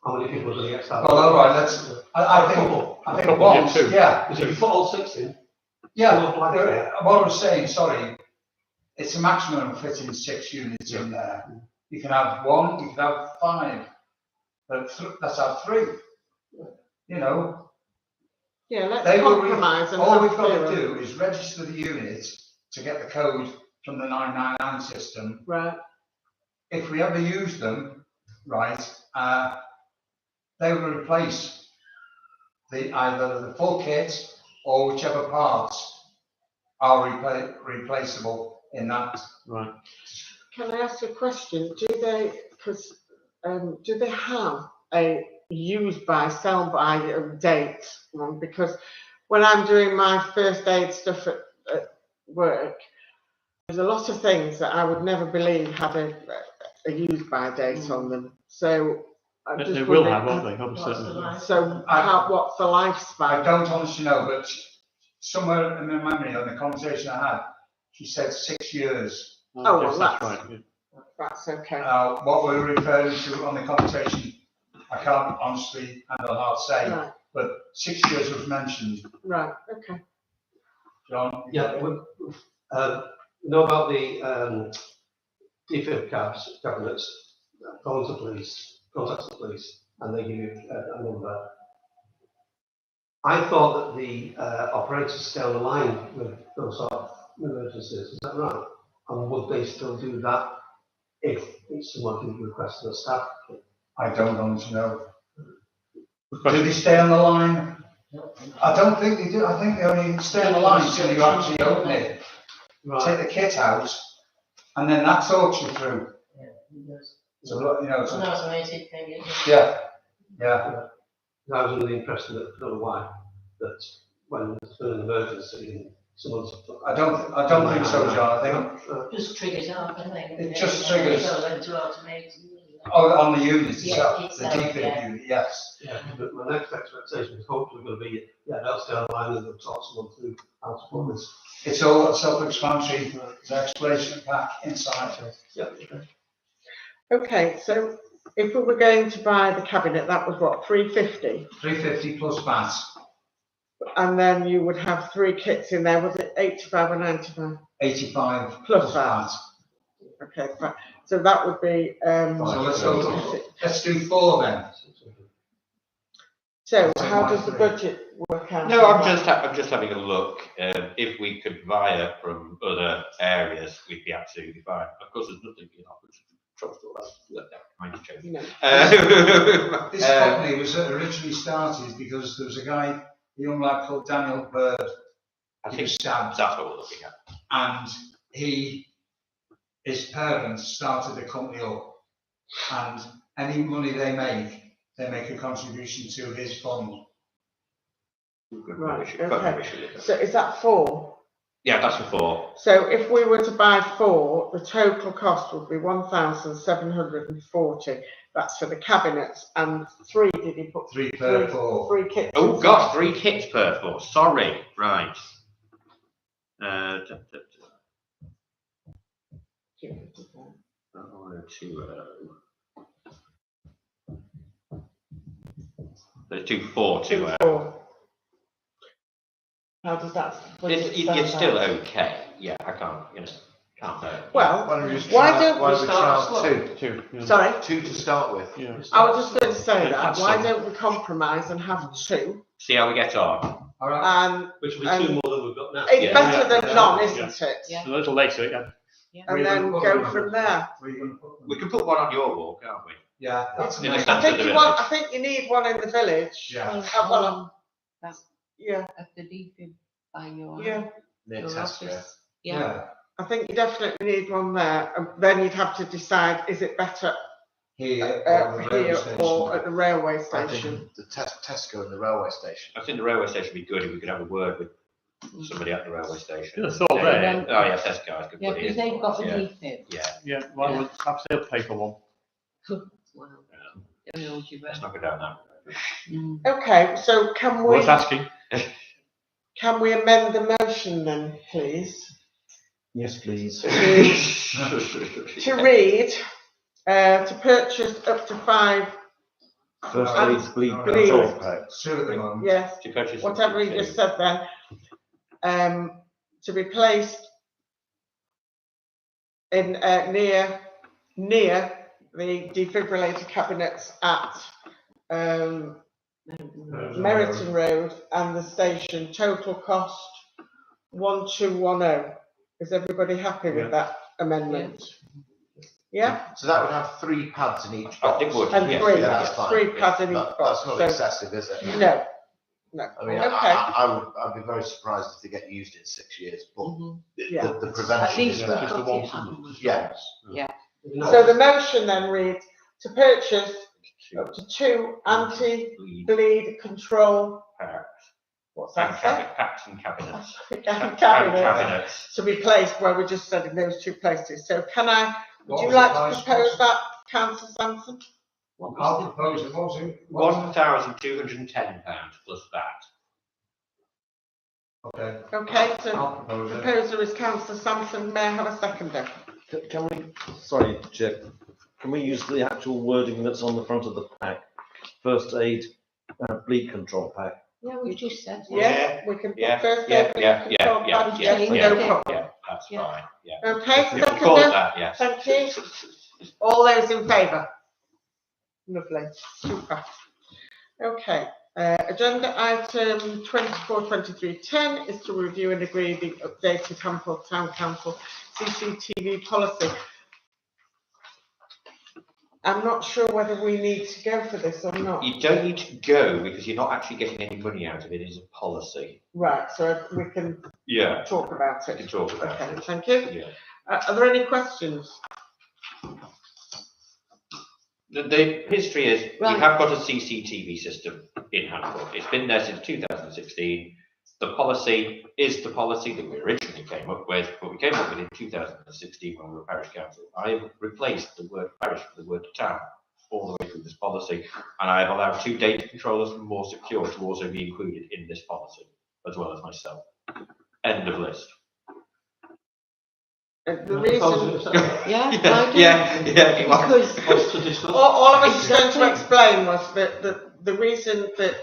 how many people are going to get stabbed? Well, all right, I think Couple, once, yeah, two. yeah. If you put all 6 in, Yeah, what I was saying, sorry, it's a maximum of fitting 6 units in there. You can have 1, you can have 5, but let's have 3. You know, Yeah, let's they will compromise and all have we've got fewer. to do is register the unit to get the code from the 999 system. Right. If we ever use them, right, they will replace either the full kit or whichever parts are replaceable in that. Right. Can I ask a question? Do they have a use by, sell by date one? Because when I'm doing my first aid stuff at work, there's a lot of things that I would never believe had a use by date on them. So I'm just They will wondering, have, won't they? Obviously. so what's the I lifespan? don't honestly know, but somewhere in my memory on the conversation I had, she said 6 years. Oh, Yes, well, that's that's- right. Yeah. That's okay. What we're referring to on the conversation, I can't honestly and on heart say, Right, but 6 years was mentioned. right, okay. John? yeah, we know about the defib cabinets, phone to police, contact the police, and they give you a number. I thought that the operators stay on the line with those sort of emergencies, is that right? And would they still do that if it's someone who requested a staff kit? I don't honestly know. Do they stay on the line? I don't think they do. I think they only stay on the line until you actually open it, take the kit out, and then that talks you through. So, you know, yeah, yeah. I was under the impression that, I don't know why, that when there's an emergency and someone's. I don't think so, John. I think Just triggers off, I think. It just triggers. So then to automate. on the unit Yeah, itself, the itself, defib yeah. unit, yes. Yeah, but my next expectation is hopefully going to be, that's down the line and they'll talk someone through how to put this. It's all self-explanatory, the explanation back inside. Yeah. Okay, so if we were going to buy the cabinet, that was what, 350? 350 plus VAT. And then you would have 3 kits in there, was it 85 or 95? 85 Plus VAT. Okay, fine. So that would be, So let's do 4 then. so how does the budget work out? No, I'm just having a look. If we could buy it from other areas, we'd be absolutely fine. Of course, there's nothing in our budget to trust all that. Let that mind change. No. This company was originally started because there was a guy, a young lad called Daniel Bird. I He think was stabbed, that's what we're looking at. and his parents started the company up, and any money they make a contribution to his fund. Right, okay. So is that 4? Yeah, that's for 4. So if we were to buy 4, the total cost would be 1,740. That's for the cabinets, and 3, did you put? 3 per 4. 3 kits. Oh inside. gosh, 3 kits per 4. Sorry, right. 2420. 4. How does that? It's still okay. Yeah, I can't. Well, Why don't we just why try- don't why we don't start try 2? Two. Yeah. Sorry, 2 to start with. Yeah. I was just going to say that. Have Why some. don't we compromise and have 2? See how we get on. All right. And Which will be 2 more than we've got now. it's Yeah. better than Yeah. none, Yeah. isn't it? Yeah. A little later, yeah. And then go from there. Where are you going to put them? We can put one on your wall, can't we? Yeah, that's In the nice. I think the you want. I think you need one in the village. Yeah. Well, That's yeah, at the defib by your. yeah. Near your Tesco. office. Yeah. I think you definitely need one there. And then you'd have to decide: is it better Here, or the railway here station. or at the railway I station? think the Tesco and the railway station. I think the railway station would be good if we could have a word with somebody at the railway station. Just thought there. Oh yes, that's guys. Could Yeah, put it because in. they've got the Yeah. defib. Yeah, Yeah, why would perhaps they'll pay for one? Wow. Don't hold your let's breath. knock it down now. Mm. Okay, so can we Worth asking. amend the motion then, please? Yes, please. To read, to purchase up to 5, First And aid bleed bleed. control packs. 2 at the moment. yes, To purchase whatever you just said then, to be placed in near the defibrillator cabinets at Meriton Road and the station. Total cost 1210. Is everybody happy with that amendment? Yeah, So that would have 3 pads in each I box. think would. and Yes, 3, yeah, that's fine. 3 pads in each That's box. not So, excessive, is it? no, I mean, Okay. I'd be very surprised if they get used in 6 years, but Mhm. Yeah. the At prevention least is we've there. Just the got one it from happening. Yeah. So the motion then reads to purchase up to 2 Bleed anti-bleed control, packs. what's And that say? packs and cabinets. And Cabinets cabinets. to be placed where we just said in those 2 places. So would What you was like the to price? propose that, Councillor Sampson? What I'll was the- propose it. What was it? What was £1,210 plus that. it? Okay, Okay, so I'll propose it. proposer is Councillor Sampson. May I have a seconder? Can we, sorry, Chip, can we use the actual wording that's on the front of the pack? First aid bleed control pack. Yeah, we just said. that. Yes, we can put Yeah, first yeah, aid bleed yeah, control yeah, pad, yeah, yes, yeah, no yeah. problem. Yeah, that's Yeah. fine, yeah. Okay, We'll call it seconder, that, yes. thank you. All those in favour? Lovely, super. Okay, agenda item 242310 is to review and agree the updated Hampel Town Council CCTV policy. I'm not sure whether we need to go for this or not. You don't need to go because you're not actually getting any money out of it. It's a policy. Right, so we can Yeah, talk about we can it. talk about Okay, it. thank you. Yeah. Are there any questions? The history is Right. we have got a CCTV system in Hampel. It's been there since 2016. The policy is the policy that we originally came up with, but we came up with in 2016 when we were parish council. I have replaced the word parish with the word town all the way through this policy, and I have allowed 2 data controllers from More Secure to also be included in this policy, as well as myself. End of list. The reason, Yeah, I do. Yeah. Because What's to discuss? all I was going Exactly. to explain was that the reason that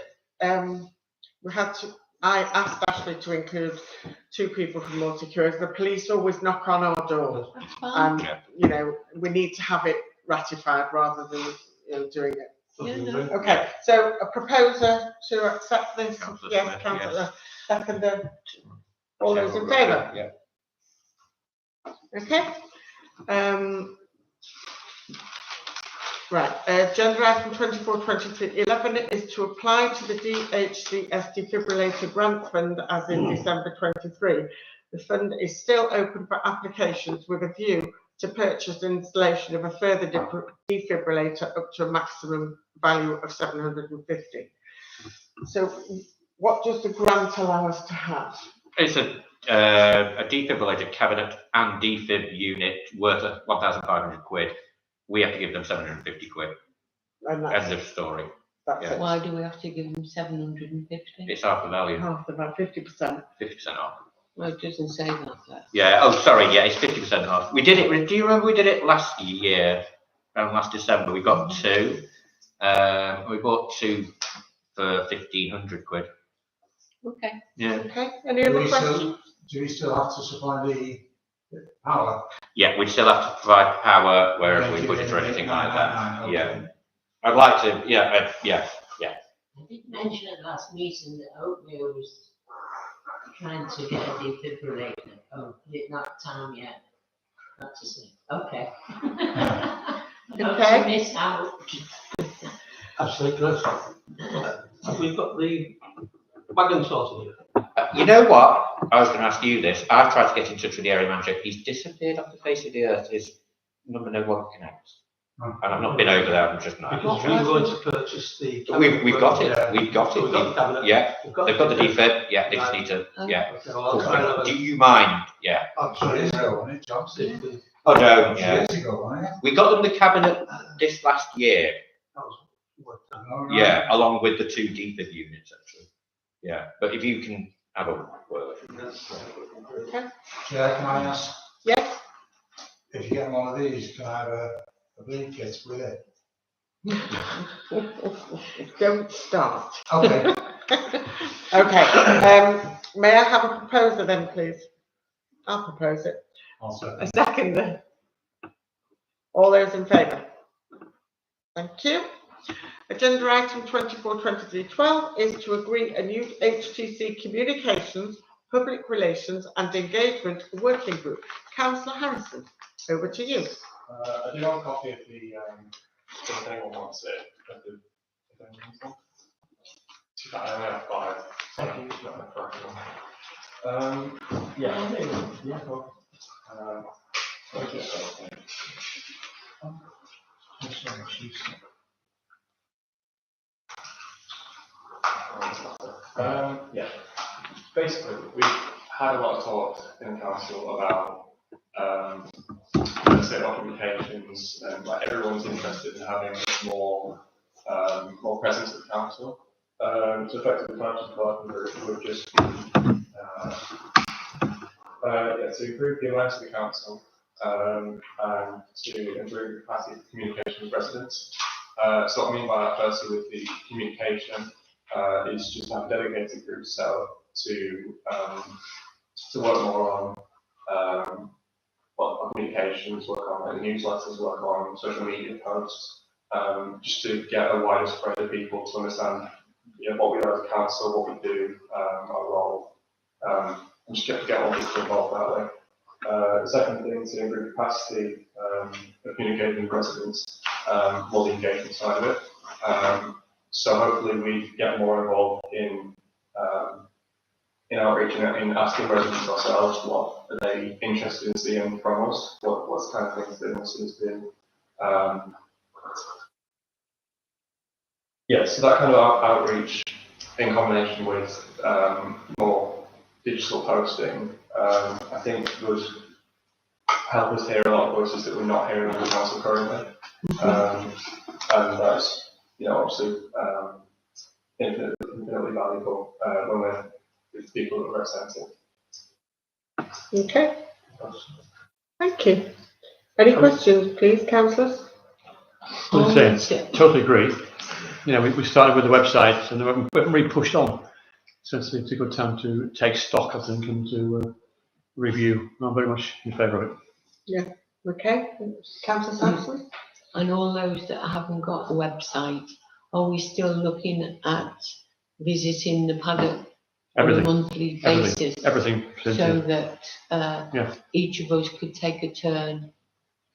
we had to, I asked Ashley to include 2 people from More Secure is the police always knock on our door, that's fine. and you know we need to have it ratified rather than doing it. Yeah, no. Okay, so a proposer to accept this, Councillor yes, Smith, councillor, seconder, all those in favour? Yeah. Okay. Right, agenda item 242311 is to apply to the DHCS defibrillator grant fund as in December 23. The fund is still open for applications with a view to purchase and installation of a further defibrillator up to a maximum value of 750. So what does the grant allow us to have? It's a defibrillator cabinet and defib unit worth £1,500. We have to give them 750 quid. And End of story. that's Yeah. it. Why do we have to give them 750? It's half the value, Half about 50%. 50% off. Well, it doesn't say that there. Yeah. Oh, sorry. Yeah, it's 50% off. We did it. Do you remember we did it last year? Last December, we got 2. We bought 2 for 1,500 quid. Okay. Yeah. Okay, any other questions? Do we still have to supply the power? Yeah, we still have to provide power wherever we put it or anything like that. Yeah. I'd like to. Yeah. Yeah. I did mention at last meeting that Oatmeal was trying to get a defibrillator. Oh, is it not time yet? Not to say. Okay. Not to miss out. Actually, Chris, have we got the wagon sorted here? You know what? I was going to ask you this. I've tried to get in touch with the area manager. He's disappeared off the face of the earth. His number no one connects. And I've not been over there. I'm just not. Because we were going to purchase the. We've got it. We've got So we've got the it. cabinet. Yeah. We've got They've got the defib. Yeah. They just Right. need to. Yeah. Okay, well, I'll try and have Do a- you mind? Yeah. Oh, 2 years ago, wasn't it, John? see if we- Oh no. 2 Yeah. years ago, wasn't it? We got them the cabinet this last year. that was what- All right. Yeah, along with the 2 defib units actually. Yeah. But if you can have a word. Yeah, can I ask, Yes? if you get one of these, can I have a bleed kit with it? Don't start. Okay. Okay, may I have a proposer then, please? I'll propose it. Also, A second. All those in favour? Thank you. Agenda item 242312 is to agree a new HTC Communications, Public Relations and Engagement Working Group. Councillor Harrison, over to you. I do have a copy of the, if anyone wants it. If anyone wants one. I only have 5. So it's not enough for everyone. Yeah, cool. Yeah. Basically, we've had a lot of talks in council about state communications, and like everyone's interested in having more presence at the council. So effectively, the financial department group would just to improve the awareness of the council and to improve the capacity of communication with residents. So what I mean by that, firstly, with the communication, is just have a dedicated group set up to work more on communications, work on like, newsletters, work on social media posts, just to get a wider spread of people to understand what we are as a council, what we do, our role, and just get all people involved that way. The second thing to improve capacity of communicating with residents, more the engagement side of it. So hopefully we get more involved in outreach and in asking residents ourselves what are they interested in seeing from us, what's kind of things they want to see us do. So that kind of outreach in combination with more digital posting, I think would help us hear a lot of voices that we're not hearing in the council currently. And that's, obviously infinitely valuable when we're with people that are represented. Okay. Thank you. Any questions, please, councillors? Totally agree. We started with the website and we haven't really pushed on. So it's a good time to take stock, I think, and to review. I'm very much in favour of it. Yeah. Okay. Councillor Sampson? And all those that haven't got a website, are we still looking at visiting the paddock on a monthly basis? Everything. So that each of us could take a turn,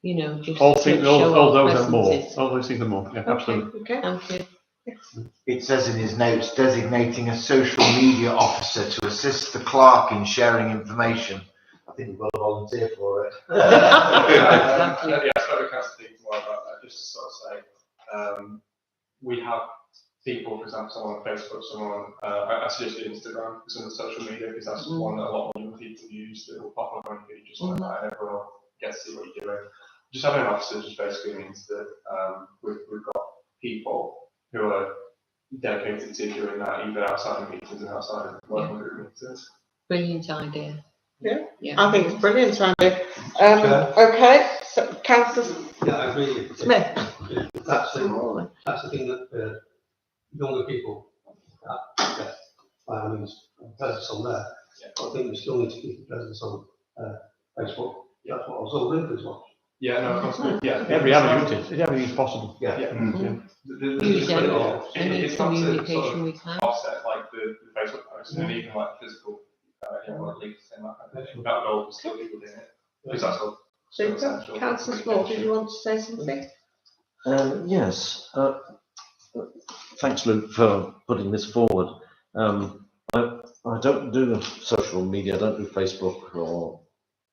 just all to those show our and more. presences. All those things and more. Yeah, absolutely. Okay. Thank you. It says in his notes, designating a social media officer to assist the clerk in sharing information. I think we've got a volunteer for it. Yeah, I spoke to Councillor Dean more about that, just to sort of say, we have people, for example, someone on Facebook, someone, I suggested Instagram, some of the social media, because that's one that a lot of young people use that will pop up on your feed just like that, and everyone will get to see what you're doing. Just having an officer just basically means that we've got people who are dedicated to doing that, even outside of meetings and outside of working group meetings. Brilliant idea. Yeah. I think it's brilliant idea. Okay, so Councillor Yeah, I agree. Smith. That's the thing that younger people get by means presence on there. I think we still need to keep the presence on Facebook. That's what I was all doing as well. Yeah, no, of course. Yeah, every avenue is possible. Yeah. Use any communication we can. Offset like the Facebook posts and even like physical, like links and that kind of thing. Without goal, there's still people doing it. Because that's all. Super. Councillor Small, did you want to say something? Yes. Thanks, Luke, for putting this forward. I don't do social media. I don't do Facebook or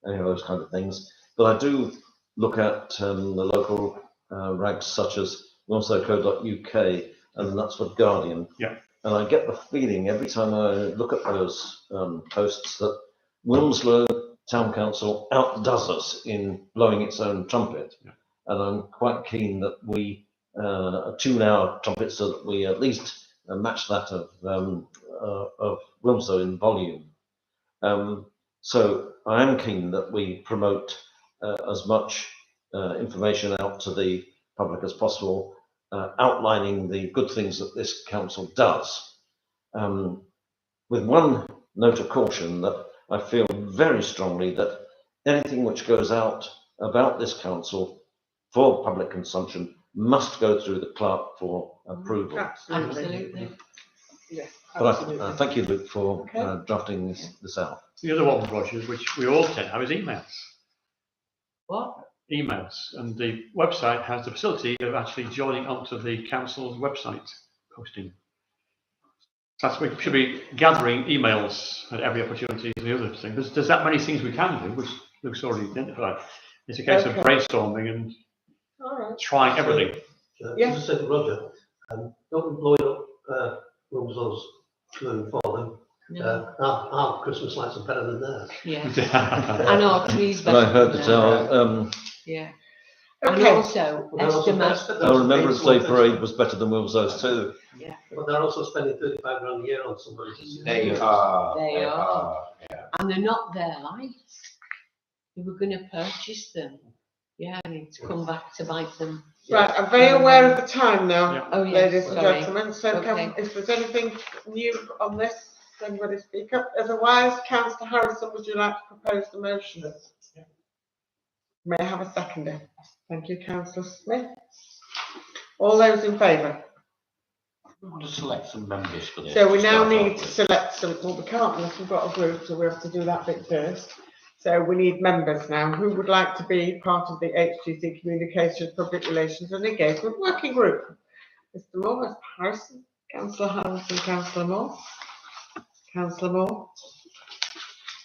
any of those kind of things, but I do look at the local rags such as wilmslow.co.uk and that's for Guardian. Yeah. And I get the feeling every time I look at those posts that Wilmslow Town Council outdoes us in blowing its own trumpet. Yeah. And I'm quite keen that we tune our trumpet so that we at least match that of Wilmslow in volume. So I am keen that we promote as much information out to the public as possible, outlining the good things that this council does. With one note of caution that I feel very strongly that anything which goes out about this council for public consumption must go through the clerk for approval. Absolutely. Yes, But thank you, Luke, for drafting this out. The other one, Roger, which we all tend to have is emails. What? Emails. And the website has the facility of actually joining onto the council's website posting. So we should be gathering emails at every opportunity. The other thing, there's that many things we can do, which Luke's already identified. It's a case of brainstorming and trying everything. As I said to Roger, don't blow it up Wilmslow's doing for them. No. Our Christmas lights are better than theirs. Yeah. And our trees better. And I heard that our yeah. And also, our Remembrance Day parade was better than Wilmslow's too. Yeah. But they're also spending 35 grand a year on somebody. They are. They are. Yeah. And they're not their lights. They were going to purchase them. Yeah, and it's come back to bite them. Right, I'm very aware of the time now, Yeah. Oh, yes, ladies and sorry. gentlemen. So Okay. if there's anything new on this, anybody speak up. Otherwise, Councillor Harrison, would you like to propose the motion? May I have a seconder? Thank you, Councillor Smith. All those in favour? We want to select some members for this. So we now start need off to with. select some, well, we can't unless we've got a group, so we have to do that bit first. So we need members now. Who would like to be part of the HTC Communications, Public Relations and Engagement Working Group? Mr. Moore, Mr. Harrison, Councillor Harrison, Councillor Moore. Councillor Moore.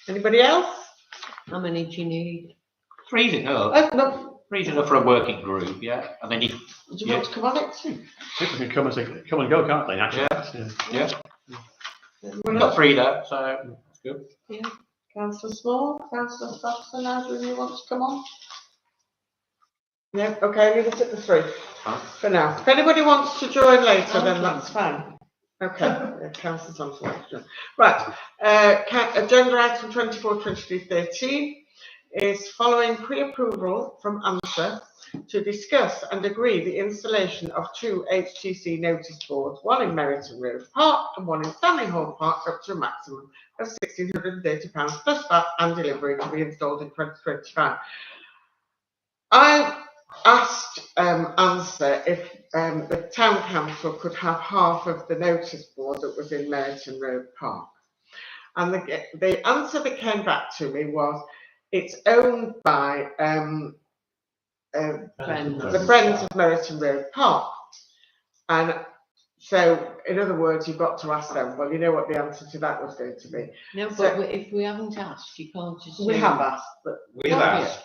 Anybody else? How many do you need? Three's enough. No. Three's enough for a working group, yeah. And then if Do you want to come on it? People can come and go, can't they? Actually, Yeah. We've got 3 there, so that's good. Councillor Small, Councillor Stockton, either of you want to come on? Yeah, okay, leave it at the 3 for now. If anybody wants to join later, then that's fine. Okay, Councillor Thompson. Right, agenda item 24/23/13 is following pre-approval from ANSA to discuss and agree the installation of 2 HTC notice boards, one in Merriton Road Park and one in Stanley Hall Park, up to a maximum of £1,630 plus VAT and delivery, to be installed in 2025. I asked ANSA if the town council could have half of the notice board that was in Merriton Road Park, and the answer that came back to me was it's owned by the Friends of Merriton Road Park, and so in other words, you've got to ask them. Well, you know what the answer to that was going to be. No, So- but if we haven't asked, you can't just. We have asked, but We've asked,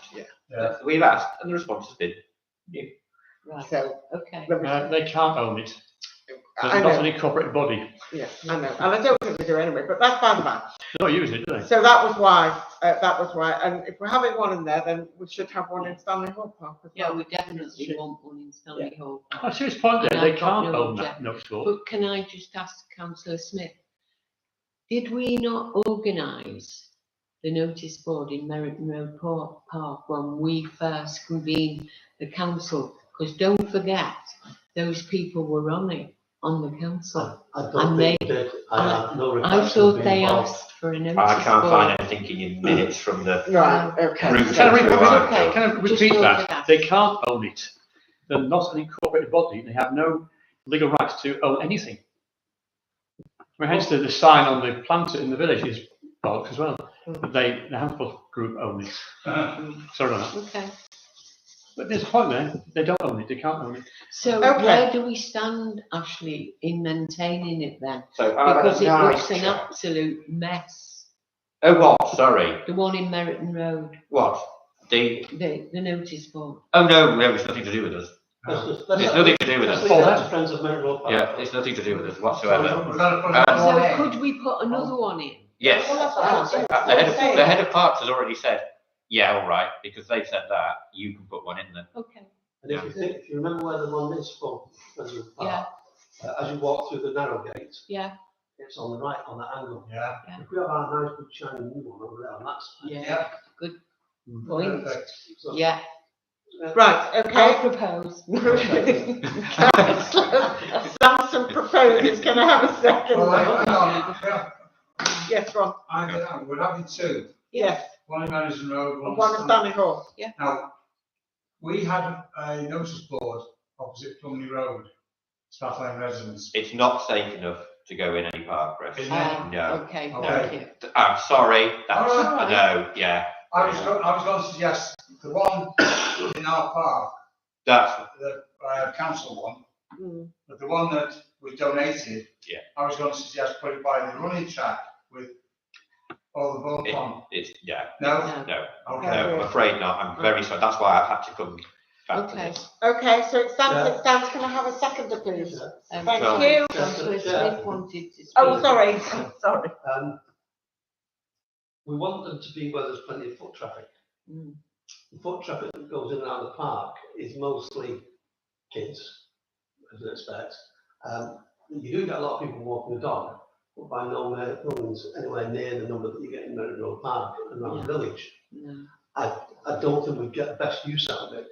we've asked, and the response has been, Right, so okay. They can't own it. I They're not know. an incorporated body. Yes, I know, and I don't think they do anyway. But that's by the by. They're not using it, do they? So that was why. And if we're having one in there, then we should have one in Stanley Hall Park as Yeah, well. we definitely want one in Stanley Hall Park. I see his point there. And They I've got can't no own that objection. notice board. But can I just ask Councillor Smith, did we not organise the notice board in Merriton Road Park when we first convened the council? Because don't forget, those people were on it, on the council. I don't And think they did. I have no I recollection thought of they being involved. asked for a notice I can't board. find anything in your minutes from the Right. Okay. Route Can I Central line. Okay. Can I Just repeat note that? that. They can't own it. They're not an incorporated body. They have no legal rights to own anything. I mean, hence the sign on the planter in the village is bollock as well. But the handful group own it. Sorry about that. Okay, But there's a point there. They don't own it. They can't own it. so Okay. where do we stand, Ashley, in maintaining it then? So, Because it nice looks an chat. absolute mess. Oh, what? Sorry. The one in Merriton Road, What? The, the notice board. oh no, it's nothing to do with us. Let's nothing to do with us. leave that to Friends of Merriton Road Park. Yeah, it's nothing to do with us whatsoever. So could we put another one in? Yes, the head of parks has already said, yeah, all right, because they've said that, you can put one in there. Okay, And if you remember where the one is from Friends of Park, as you walk through the narrow gate, yeah, it's on the right, on that angle. Yeah. If we have our nice big shiny new one over there on that side. yeah, good point. So- Yeah, Right. I Okay. propose. Councillor Sampson proposes. Can I have a second? Well, hang on, yeah, Yes, Ron. I don't know, we're having 2, Yes. one in Madison Road, And one one in in Stanley. Stanley Hall. Now, we had a notice board opposite Plumley Road, Strath Lane residents. It's not safe enough to go in any park, Chris. Isn't No. Okay, Okay. thank you. I'm sorry, that's, All right. no, yeah, I was going to suggest the one in our park, that's, the council one, Mm. but the one that was donated. Yeah. I was going to suggest put it by the running track with all the boat on. it's, yeah, No? no, Okay. no, I'm afraid not, I'm very sorry, that's why I've had to come back to Okay. this. Okay, so it stands. Can I have a seconder, please? Thank Well- you. Councillor Smith wanted to speak. Oh, sorry. Sorry. We want them to be where there's plenty of foot traffic. Mm. The foot traffic that goes in and out of the park is mostly kids, as you'd expect. You do get a lot of people walking the dog, but by no means anywhere near the number that you get in Merriton Road Park and around the village. No. I don't think we'd get the best use out of it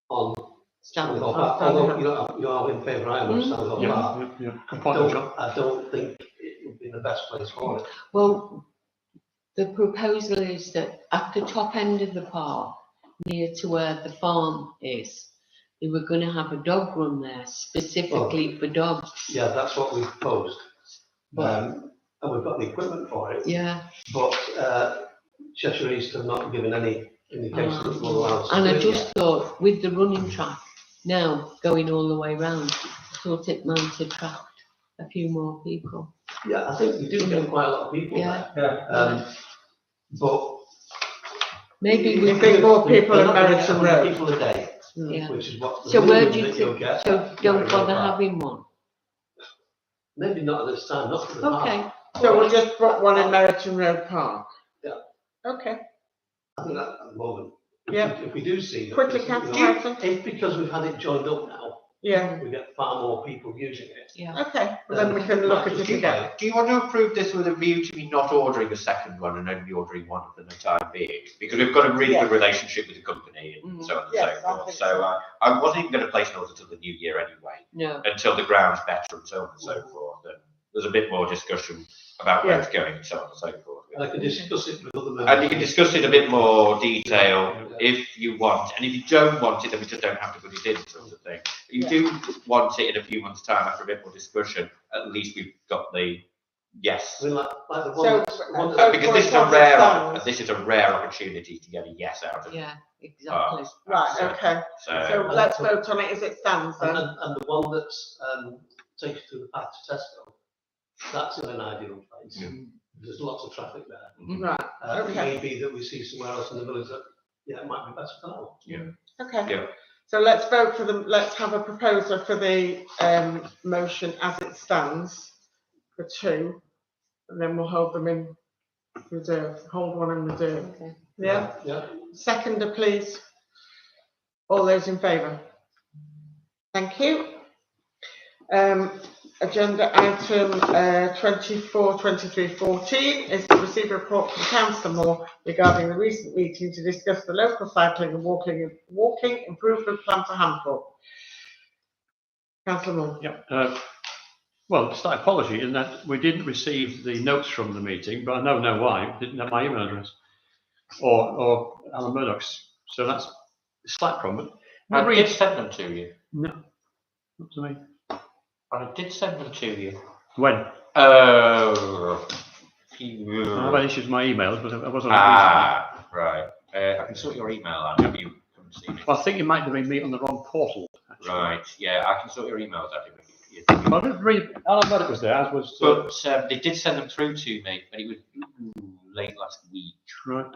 on Stanley Stanley Hall Hall. Park. Although you are in favour, I am of Stanley Hall Yeah, Park. yeah, yeah. Good point, John. I don't think it would be the best place for it. Well, the proposal is that at the top end of the park, near to where the farm is, they were going to have a dog run there specifically for dogs. Yeah, that's what we've proposed. But- And we've got the equipment for it, Yeah, but Cheshire East have not given any indication that will allow us to and do I it just yet. thought with the running track now going all the way round, I thought it might attract a few more people. Yeah, I think we do get quite a lot of people Yeah. there. Yeah. But. Maybe we You think more people They're at not gonna get Merriton 100 Road? people a day, Yeah. which is what. the So where minimum do you that you'll think, get so at don't Merriton bother Road Park. having one? maybe not at this time, not for the Okay, park. So we'll just put one in Meriton Road Park? Yeah. Okay, I think that at the moment. Yeah. If we do see that, quickly, you know, councillor Hudson. if because we've had it joined up now, Yeah, we get far more people using it. yeah. okay, well, then we can look at it again. Do you want to approve this with a view to me not ordering a second one and only ordering one of them at a time being? Because we've got a really good relationship with the company and so on and Yes, so I forth. think So so. I wasn't even going to place an order till the new year anyway, No. until the ground's better and so on and so forth. And there's a bit more discussion about where Yeah. it's going and so on and so forth. And I can discuss it with other members. And you can discuss it in a bit more detail if you want, and if you don't want it, then we just don't have to put it in, sort of thing. If you do want it in a few months' time after a bit more discussion, at least we've got the yes. I mean, like the one, So, one so Because for this is a public rare, stands- this is a rare opportunity to get a yes out of it. Yeah, exactly. Right, okay, so So, let's vote on it as it stands then. and the one that's taken through the path to Tesco, that's in an ideal place. Yeah. There's lots of traffic there. Right, It okay, may be that we see somewhere else in the village that, it might be better for that one. okay. Yeah. So let's vote for them, let's have a proposer for the motion as it stands for 2, and then we'll hold them in reserve, hold one in reserve. Okay. Yeah, Yeah. seconder please. All those in favour? Thank you. Agenda item 24, 23, 14 is to receive a report from Councillor Moore regarding the recent meeting to discuss the local cycling and walking improvement plan for Hanford. Councillor Moore. Yeah. Well, just an apology in that we didn't receive the notes from the meeting, but I know why. Didn't have my email address or Alan Murdoch's. So that's a slight problem. I did send them to you. No, not to me. I did send them to you. When? Oh. I've had issues with my emails, but I wasn't. Right. I can sort your email out. Have you come and seen it? Well, I think you might have been me on the wrong portal. Actually. Right. Yeah, I can sort your emails out. Well, I didn't read. Alan Murdoch was there, as was. But they did send them through to me, but it was late last week. Right.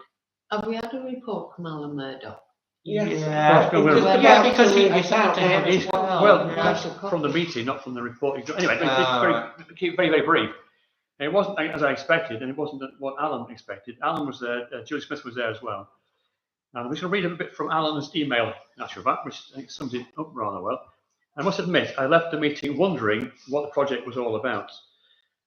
Have we had a report from Alan Murdoch? Yes. Yeah, because I sent to him as well. Well, Yeah. that's from the meeting, not from the report. Anyway, keep very brief. It wasn't as I expected, and it wasn't what Alan expected. Alan was there, Julie Smith was there as well. And we're going to read a bit from Alan's email, in actual fact, which I think sums it up rather well. I must admit, I left the meeting wondering what the project was all about.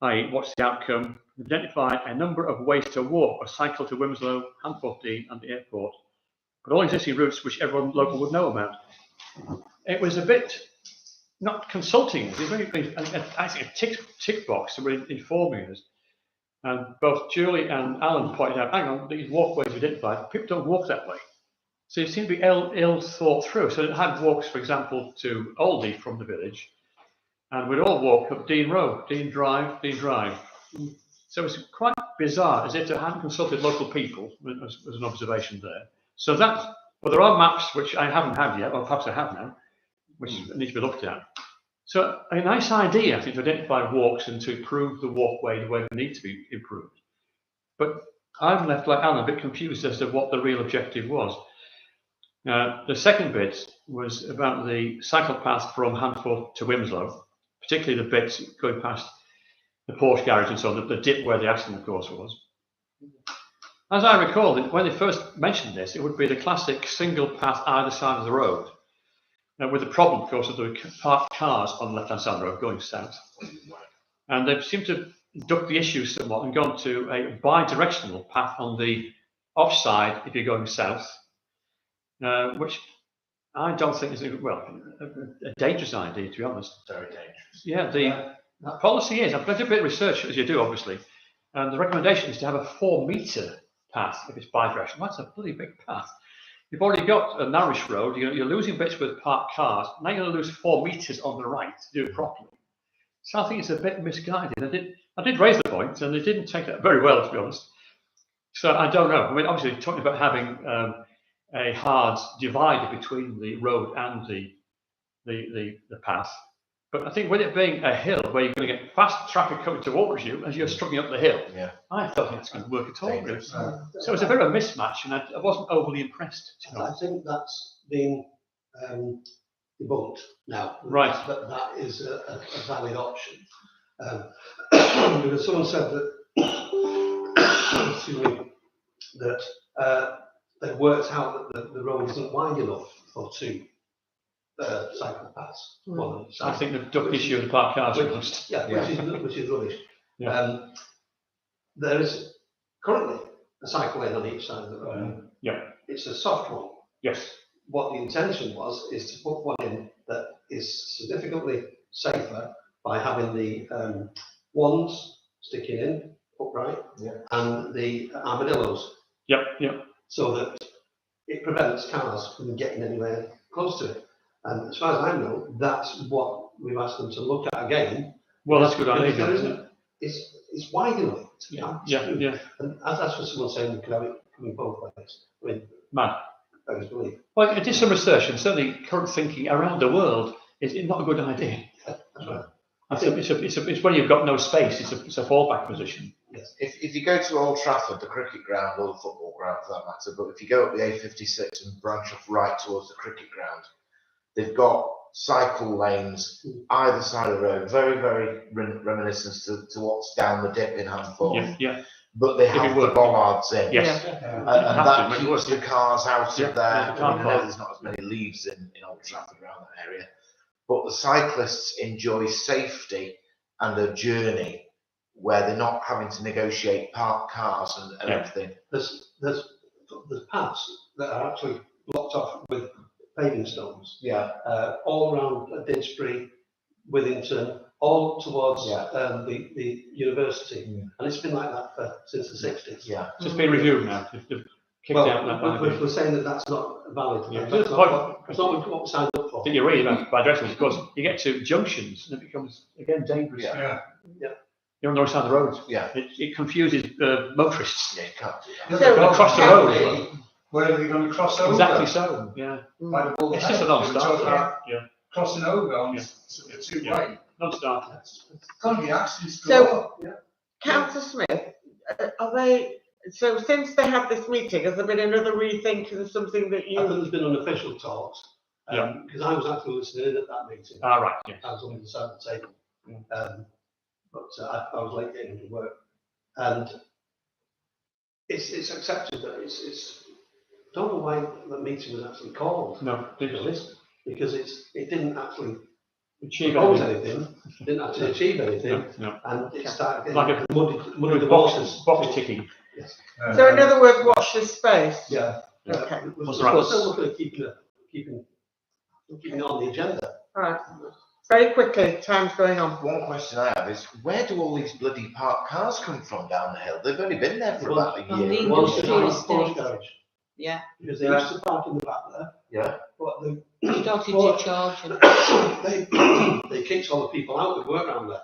I what's the outcome, identify a number of ways to walk or cycle to Wimslow, Hanford and the airport, but all existing routes which everyone local would know about. It was a bit, not consulting, it was actually a tick box to really informing us. And both Julie and Alan pointed out, hang on, these walkways identified, people don't walk that way. So it seemed to be ill thought through. So it had walks, for example, to Oldie from the village, and we'd all walk up Dean Road, Dean Drive. So it was quite bizarre, as if they hadn't consulted local people, as an observation there. So that, well, there are maps which I haven't had yet, or perhaps I have now, which need to be looked at. So a nice idea, I think, to identify walks and to improve the walkway the way they need to be improved. But I'm left, like Alan, a bit confused as to what the real objective was. The second bit was about the cycle path from Hanford to Wimslow, particularly the bits going past the Porsche garage and so on, the dip where the accident, of course, was. As I recall, when they first mentioned this, it would be the classic single path either side of the road, with the problem, of course, of the parked cars on the left-hand side of the road going south. And they've seemed to duck the issue somewhat and gone to a bi-directional path on the offside if you're going south, which I don't think is, a dangerous idea, to be honest. Very dangerous. Yeah, the policy is, I've done a bit of research, as you do, obviously, and the recommendation is to have a 4-metre path if it's bi-directional. That's a bloody big path. You've already got a narrowish road, you're losing bits with parked cars, now you're going to lose 4 metres on the right to do it properly. So I think it's a bit misguided. I did raise the point, and they didn't take that very well, to be honest. So I don't know. I mean, obviously, talking about having a hard divider between the road and the path. But I think with it being a hill where you're going to get fast traffic coming towards you as you're struggling up the hill, I don't think it's going to work at all. Really. So it was a bit of a mismatch, and I wasn't overly impressed. I think that's been debunked now. Right. That is a valid option. Because someone said that, excuse me, that they worked out that the road isn't wide enough for two cycle paths. Well, I think the duck issue of the park cars. Yeah, which is rubbish. Yeah. There is currently a cycle lane on each side of the road. Yeah. It's a soft one. Yes. What the intention was is to put one in that is significantly safer by having the wands sticking in upright and the armadillos. Yep. Yep. So that it prevents cars from getting anywhere close to it. And as far as I know, that's what we've asked them to look at again. Well, that's a good idea, isn't it? It's wide enough. Yeah. And as that's what someone saying, we can have it coming both ways. I mean, Man. I just believe. Well, I did some research, and certainly current thinking around the world is not a good idea. That's right. It's when you've got no space. It's a fallback position. Yes. If you go to Old Trafford, the cricket ground, or the football ground for that matter, but if you go up the A56 and branch off right towards the cricket ground, they've got cycle lanes either side of the road, very, very reminiscent to what's down the dip in Hanford. Yeah. But they have the bollards in. Yes. And that keeps the cars out of there. I know there's not as many leaves in Old Trafford around that area. But the cyclists enjoy safety and a journey where they're not having to negotiate parked cars and everything. There's paths that are actually blocked off with paving stones. All around Didsbury, Withington, all towards the university. And it's been like that since the 60s. Yeah. So it's been reviewed now. They've kicked out that. We're saying that that's not valid. Yeah. That's not what we signed up for. I think you're right about by directions. Of course, you get to junctions and it becomes again dangerous. Yeah. You're on the right side of the road. Yeah. It confuses motorists. Yeah, you can't do Yeah, that. they've got across the to road. be Where are they going to cross over? Exactly so. Yeah. By the Bull It's just a Head. They were talking non-starter. about Yeah. crossing over on Yeah. a two-way. Non-starter. Can't be accidents So- go up. Councillor Smith, are they, so since they had this meeting, has there been another rethinking, something that I think you, there's been unofficial talks. Because I was actually listening in at that meeting. Right. Yeah. I was on the side of the table. But I was late getting into work. And it's accepted that it's don't know why the meeting was actually called. No, Because it didn't actually achieve propose anything. anything, didn't actually achieve anything, No. and it started Like getting a muddy the box waters. ticking. Yes. so in other words, watch this space? Yeah. Okay. We're That's right. still looking at keeping it on the agenda. All right. Very quickly, time's going on. One question I have is, where do all these bloody parked cars come from down the hill? They've only been there for about a On year. the Once industrial they had a estate. garage, Yeah. because they used to park in the back there, Yeah. but You started to charge them. they kicked all the people out that work around there.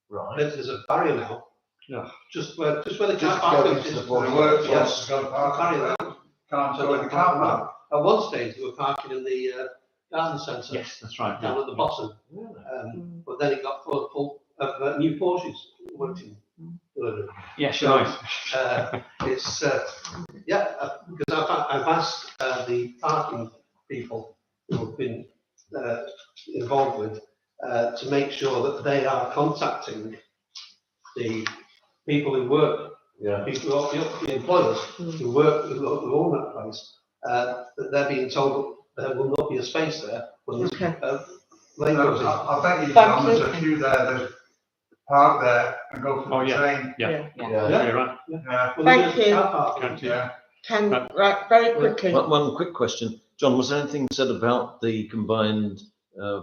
Right. There's a barrier now. Yeah. Just where the Just car to park go is. into the The border. workforce Yes. has got to park. Barrier there. Can't go in the car park. At one stage, they were parking in the garden centre. Yes, that's right. Down at the bottom. But then it got full of new Porsches working. Yes, So, right. It's, because I've asked the parking people who have been involved with to make sure that they are contacting the people who work, people, the employers who work, who own that place, that they're being told that there will not be a space there when this lane goes in. I bet you, Thank John, there's you. a few there that park there and go for Oh, the yeah. train. Yeah. Yeah. You're right. Yeah. Well, Thank there's you. car parking. Can't you? Yeah. Ken, right, very quickly. One quick question. John, was there anything said about the combined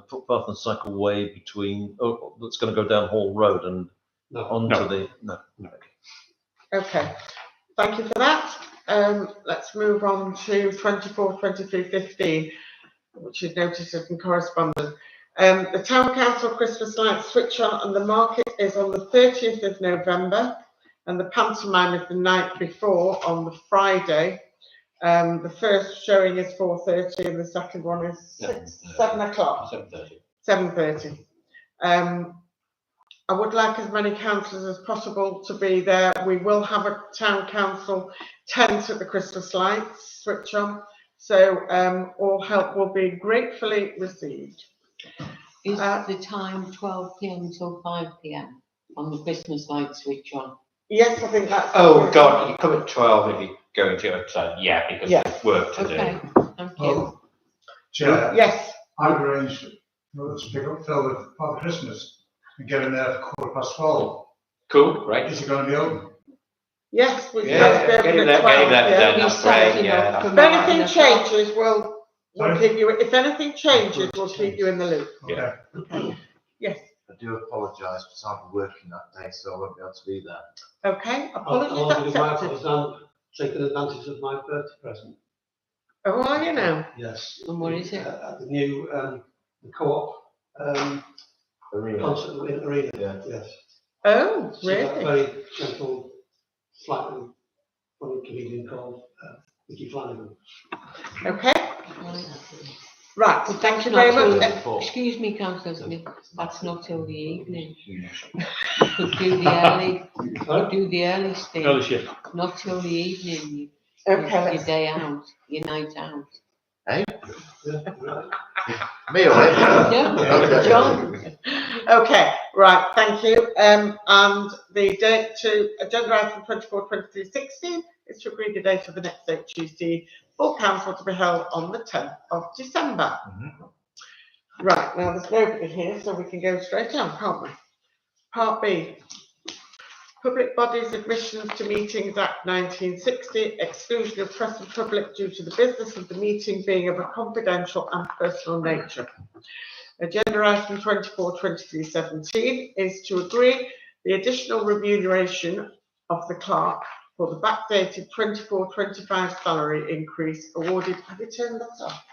footpath and cycleway between, that's going to go down Hall Road and No. onto No. the, no. Okay, thank you for that. Let's move on to 24, 23, 15, which is notices and correspondence. The Town Council Christmas lights switch on and the market is on the 30th of November and the pantomime is the night before on the Friday. The first showing is 4:30 and the second one is 7 o'clock. 7:30. 7:30. I would like as many councillors as possible to be there. We will have a town council tent at the Christmas lights switch on, so all help will be gratefully received. Is the time 12 p.m. till 5 p.m.? on the Christmas light switch on. Yes, I think that's. Oh, God, you come at 12 if you're going to outside. Yeah, because Yeah. there's work to do. Okay, thank you. Well, Chair, Yes, I've arranged for us to pick up Phil with Father Christmas and get him there for 12:15. Cool, great. Is it going to be open? yes, we Yeah, can get him open there, at get him 12, there, yeah. then, that's great, yeah. If If anything changes, we'll Sorry? keep you, if anything changes, we'll keep you in the loop. Okay. Okay. Yes, I do apologise because I'll be working that day, so I won't be able to be there. okay, I'll apologies give my accepted. apologies, I'm taking advantage of my birthday present. Oh, are you now? Yes. And what is it? At the new, the co-op, Arena. concert arena, Yeah. yes. Oh, So that really? very gentle, slightly funny comedian called Vicky Flanagan. Okay, right, But thank you that's very not much. till- Excuse me, councillor Smith, that's not till the evening. You could do the early thing, Early shift. not till the evening, Okay, your let's, day out, your night out. Yeah, right. Me or him? Yeah, Okay. John, okay, right, thank you. And the date to agenda item 24/23/16 is to agree the date of the next HTC full council to be held on the 10th of December. Right, now there's nobody here, so we can go straight on, can't we? Part B. Public Bodies Admissions to Meetings Act 1960, exclusion of press and public due to the business of the meeting being of a confidential and personal nature. Agenda item 24/23/17 is to agree the additional remuneration of the clerk for the backdated 24/25 salary increase awarded. Have you turned that off?